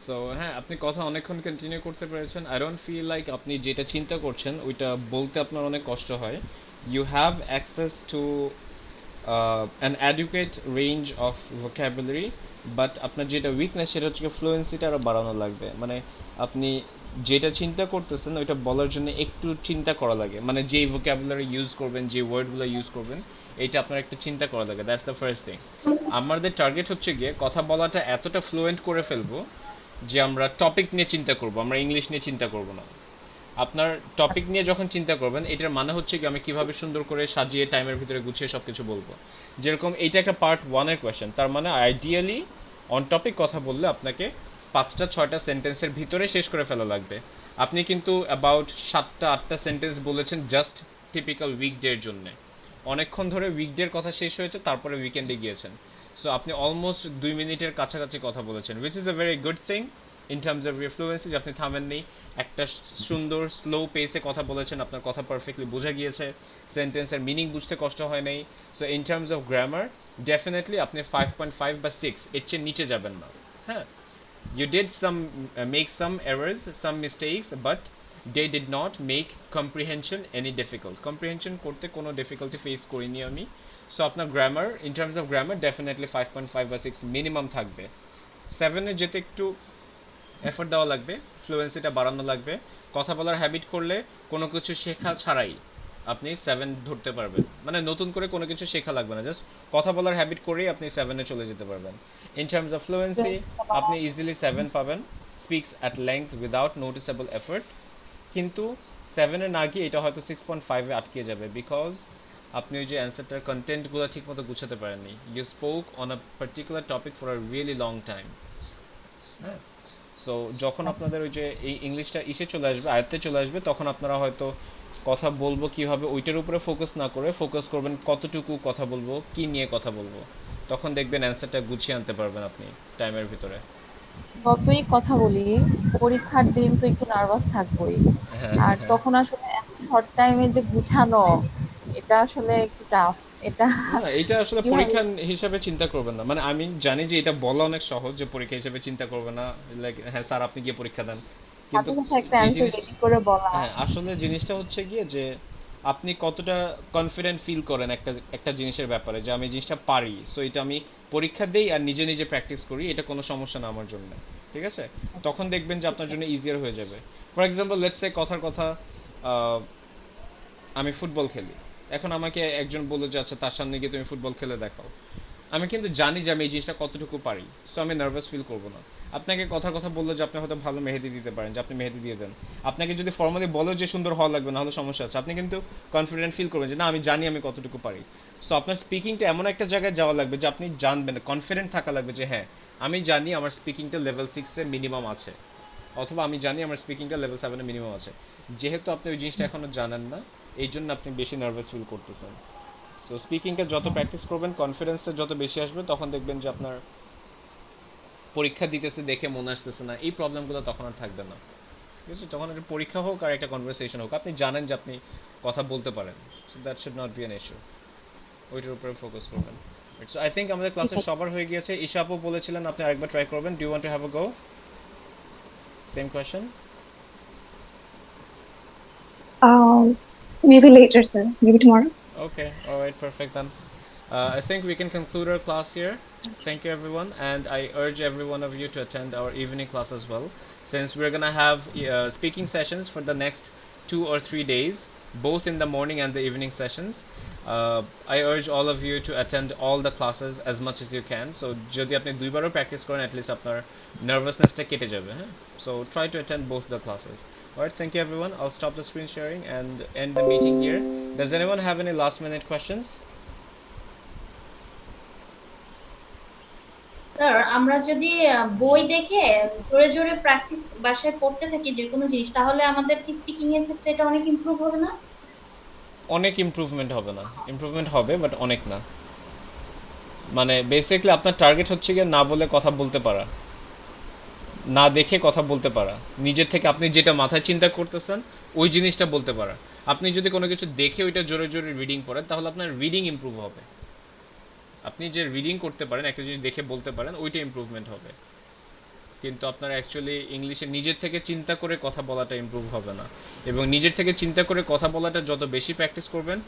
[SPEAKER 1] So হ্যাঁ, আপনি কথা অনেকক্ষণ continue করতে পেরেছেন। I don't feel like আপনি যেটা চিন্তা করছেন ওইটা বলতে আপনার অনেক কষ্ট হয়। You have access to an adequate range of vocabulary, but আপনার যেটা উইকনেস সেটা হচ্ছে ফ্লুয়েন্সিটা আরও বাড়ানো লাগবে। মানে আপনি যেটা চিন্তা করতেছেন ওইটা বলার জন্য একটু চিন্তা করা লাগে, মানে যেই ভোক্যাবুলারি ইউজ করবেন, যে ওয়ার্ডগুলো ইউজ করবেন, এইটা আপনার একটু চিন্তা করা লাগে। That's the first thing. আমাদের টার্গেট হচ্ছে গিয়ে কথা বলাটা এতটা ফ্লুয়েন্ট করে ফেলবো যে আমরা টপিক নিয়ে চিন্তা করব, আমরা ইংলিশ নিয়ে চিন্তা করব না। আপনার টপিক নিয়ে যখন চিন্তা করবেন, এটার মানে হচ্ছে কি আমি কিভাবে সুন্দর করে সাজিয়ে টাইমের ভিতরে গুছিয়ে সব কিছু বলবো। যেরকম এইটা একটা পার্ট 1-এর কোয়েশ্চেন, তার মানে আইডিয়ালি অন টপিক কথা বললে আপনাকে 5টা 6টা সেন্টেন্সের ভিতরে শেষ করে ফেলা লাগবে। আপনি কিন্তু অ্যাবাউট 7টা 8টা সেন্টেন্স বলেছেন জাস্ট টিপিক্যাল উইকডের জন্যে। অনেকক্ষণ ধরে উইকডের কথা শেষ হয়েছে, তারপরে উইকেন্ডে গিয়েছেন। সো আপনি অলমোস্ট 2 মিনিটের কাছাকাছি কথা বলেছেন, which is a very good thing in terms of your fluency, যে আপনি থামেননি, একটা সুন্দর স্লো পেসে কথা বলেছেন, আপনার কথা পারফেক্টলি বোঝা গিয়েছে, সেন্টেন্সের মিনিং বুঝতে কষ্ট হয় নাই। So in terms of grammar definitely আপনি 5.5 বা 6 এর চেয়ে নিচে যাবেন না। হ্যাঁ, you did make some errors, some mistakes, but they did not make comprehension any difficult. Comprehension করতে কোনো difficulty face করিনি আমি। সো আপনার grammar, in terms of grammar definitely 5.5 বা 6 মিনিমাম থাকবে। 7-এ যেতে একটু এফোর্ট দেওয়া লাগবে, ফ্লুয়েন্সিটা বাড়ানো লাগবে। কথা বলার হ্যাবিট করলে কোনো কিছু শেখা ছাড়াই আপনি 7 ধরতে পারবেন, মানে নতুন করে কোনো কিছু শেখা লাগবে না, জাস্ট কথা বলার হ্যাবিট করেই আপনি 7-এ চলে যেতে পারবেন। ইন টার্মস অফ ফ্লুয়েন্সি আপনি ইজিলি 7 পাবেন, speaks at length without noticeable effort. কিন্তু 7-এ না গিয়ে এটা হয়তো 6.5-এ আটকে যাবে, বিকজ আপনি ওই যে অ্যান্সারটার কন্টেন্টগুলো ঠিক মতো গুছাতে পারেননি। You spoke on a particular topic for a really long time. হ্যাঁ, সো যখন আপনাদের ওই যে এই ইংলিশটা ইসে চলে আসবে, আয়ত্তে চলে আসবে, তখন আপনারা হয়তো কথা বলবো কীভাবে ওইটার উপরে ফোকাস না করে ফোকাস করবেন কতটুকু কথা বলবো, কি নিয়ে কথা বলবো। তখন দেখবেন অ্যান্সারটা গুছিয়ে আনতে পারবেন আপনি টাইমের ভিতরে।
[SPEAKER 7] যতই কথা বলি, পরীক্ষার দিন তো একটু নার্ভাস থাকবোই।
[SPEAKER 1] হ্যাঁ,
[SPEAKER 7] আর
[SPEAKER 1] হ্যাঁ।
[SPEAKER 7] তখন আসলে এত শর্ট টাইমে যে গুছানো, এটা আসলে একটু টাফ। এটা
[SPEAKER 1] না, এটা আসলে
[SPEAKER 7] কিভাবে?
[SPEAKER 1] পরীক্ষা হিসাবে চিন্তা করবেন না। মানে আমি জানি যে এটা বলা অনেক সহজ যে পরীক্ষা হিসাবে চিন্তা করবে না, লাইক হ্যাঁ স্যার আপনি গিয়ে পরীক্ষা দেন, কিন্তু
[SPEAKER 7] সাথে সাথে একটা
[SPEAKER 1] এই
[SPEAKER 7] অ্যান্সার
[SPEAKER 1] জিনিস,
[SPEAKER 7] রেডি করে বলা।
[SPEAKER 1] হ্যাঁ আসলে জিনিসটা হচ্ছে গিয়ে যে আপনি কতটা কনফিডেন্ট ফিল করেন একটা একটা জিনিসের ব্যাপারে, যে আমি এই জিনিসটা পারি, সো এটা আমি পরীক্ষা দেই আর নিজে নিজে প্র্যাকটিস করি, এটা কোনো সমস্যা না আমার জন্য। ঠিক আছে,
[SPEAKER 7] আচ্ছা,
[SPEAKER 1] তখন দেখবেন যে আপনার
[SPEAKER 7] আচ্ছা।
[SPEAKER 1] জন্য ইজিয়ার হয়ে যাবে। ফর এক্সাম্পল লেটস সে কথার কথা, আহ, আমি ফুটবল খেলি। এখন আমাকে একজন বললো যে আচ্ছা তার সামনে গিয়ে তুমি ফুটবল খেলে দেখাও। আমি কিন্তু জানি যে আমি এই জিনিসটা কতটুকু পারি, সো আমি নার্ভাস ফিল করবো না। আপনাকে কথার কথা বললো যে আপনি হয়তো ভালো মেহেদি দিতে পারেন, যে আপনি মেহেদি দিয়ে দেন। আপনাকে যদি ফর্মালি বলো যে সুন্দর হওয়া লাগবে, না হলে সমস্যা আছে, আপনি কিন্তু কনফিডেন্ট ফিল করবেন যে না আমি জানি আমি কতটুকু পারি। সো আপনার স্পিকিংটা এমন একটা জায়গায় যাওয়া লাগবে যে আপনি জানবেন, কনফিডেন্ট থাকা লাগবে যে হ্যাঁ আমি জানি আমার স্পিকিংটা লেভেল 6-এ মিনিমাম আছে, অথবা আমি জানি আমার স্পিকিংটা লেভেল 7-এ মিনিমাম আছে। যেহেতু আপনি ওই জিনিসটা এখনো জানেন না, এই জন্য আপনি বেশি নার্ভাস ফিল করতেছেন। সো স্পিকিংটা যত
[SPEAKER 7] আচ্ছা।
[SPEAKER 1] প্র্যাকটিস করবেন, কনফিডেন্সটা যত বেশি আসবে, তখন দেখবেন যে আপনার পরীক্ষা দিতেছে দেখে মনে আসতেছে না, এই প্রবলেমগুলো তখন আর থাকবে না। ঠিক আছে, তখন একটা পরীক্ষা হোক আর একটা কনভারসেশন হোক, আপনি জানেন যে আপনি কথা বলতে পারেন, so that should not be an issue. ওইটার উপরে ফোকাস করবেন। So I think আমাদের ক্লাসের সবার হয়ে গিয়েছে। ঈশা আপু বলেছিলেন আপনি আরেকবার ট্রাই করবেন। Do you want to have a go? Same question?
[SPEAKER 6] Maybe later, sir. Maybe tomorrow.
[SPEAKER 1] Okay, all right, perfect then. I think we can conclude our class here. Thank you, everyone, and I urge every one of you to attend our evening class as well, since we're gonna have speaking sessions for the next 2 or 3 days, both in the morning and the evening sessions. I urge all of you to attend all the classes as much as you can. So, যদি আপনি দুইবারও practice করেন, at least আপনার nervousness-টা কেটে যাবে, হ্যাঁ? So, try to attend both the classes. Alright, thank you, everyone. I'll stop the screen sharing and end the meeting here. Does anyone have any last-minute questions?
[SPEAKER 2] Sir আমরা যদি বই দেখে জোরে জোরে প্র্যাকটিস বাসায় করতে থাকি যে কোনো জিনিস, তাহলে আমাদের কি স্পিকিং এর ক্ষেত্রে এটা অনেক ইমপ্রুভ হবে না?
[SPEAKER 1] অনেক ইমপ্রুভমেন্ট হবে না, ইমপ্রুভমেন্ট হবে বাট অনেক না। মানে বেসিক্যালি আপনার টার্গেট হচ্ছে গিয়ে না বলে কথা বলতে পারা, না দেখে কথা বলতে পারা, নিজের থেকে আপনি যেটা মাথায় চিন্তা করতেছেন ওই জিনিসটা বলতে পারা। আপনি যদি কোনো কিছু দেখে ওইটা জোরে জোরে রিডিং করেন তাহলে আপনার রিডিং ইমপ্রুভ হবে। আপনি যে রিডিং করতে পারেন, একটা জিনিস দেখে বলতে পারেন, ওইটা ইমপ্রুভমেন্ট হবে। কিন্তু আপনার অ্যাকচুয়ালি ইংলিশে নিজের থেকে চিন্তা করে কথা বলাটা ইমপ্রুভ হবে না। এবং নিজের থেকে চিন্তা করে কথা বলাটা যত বেশি প্র্যাকটিস করবেন,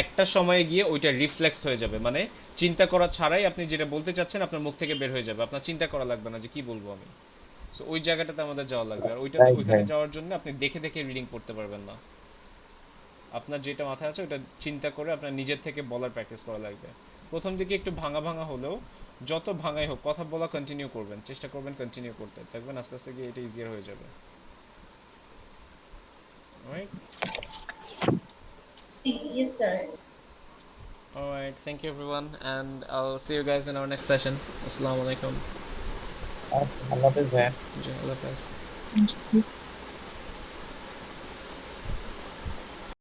[SPEAKER 1] একটা সময়ে গিয়ে ওইটা রিফ্লেক্স হয়ে যাবে। মানে চিন্তা করা ছাড়াই আপনি যেটা বলতে চাচ্ছেন আপনার মুখ থেকে বের হয়ে যাবে, আপনার চিন্তা করা লাগবে না যে কি বলবো আমি। সো ওই জায়গাটাতে আমাদের যাওয়া লাগবে। আর ওইখানে যাওয়ার জন্য আপনি দেখে দেখে রিডিং পড়তে পারবেন না। আপনার যেটা মাথায় আছে ওটা চিন্তা করে আপনার নিজের থেকে বলার প্র্যাকটিস করা লাগবে। প্রথম দিকে একটু ভাঙা ভাঙা হলেও, যত ভাঙাই হোক কথা বলা কন্টিনিউ করবেন, চেষ্টা করবেন কন্টিনিউ করতে, দেখবেন আস্তে আস্তে গিয়ে এটা ইজিয়ার হয়ে যাবে। Alright,
[SPEAKER 2] G sir.
[SPEAKER 1] alright, thank you everyone and I'll see you guys in our next session. Assalamu alaikum.
[SPEAKER 3] Allah Hafiz, man.
[SPEAKER 1] Allah Hafiz.
[SPEAKER 6] Thank you, sir.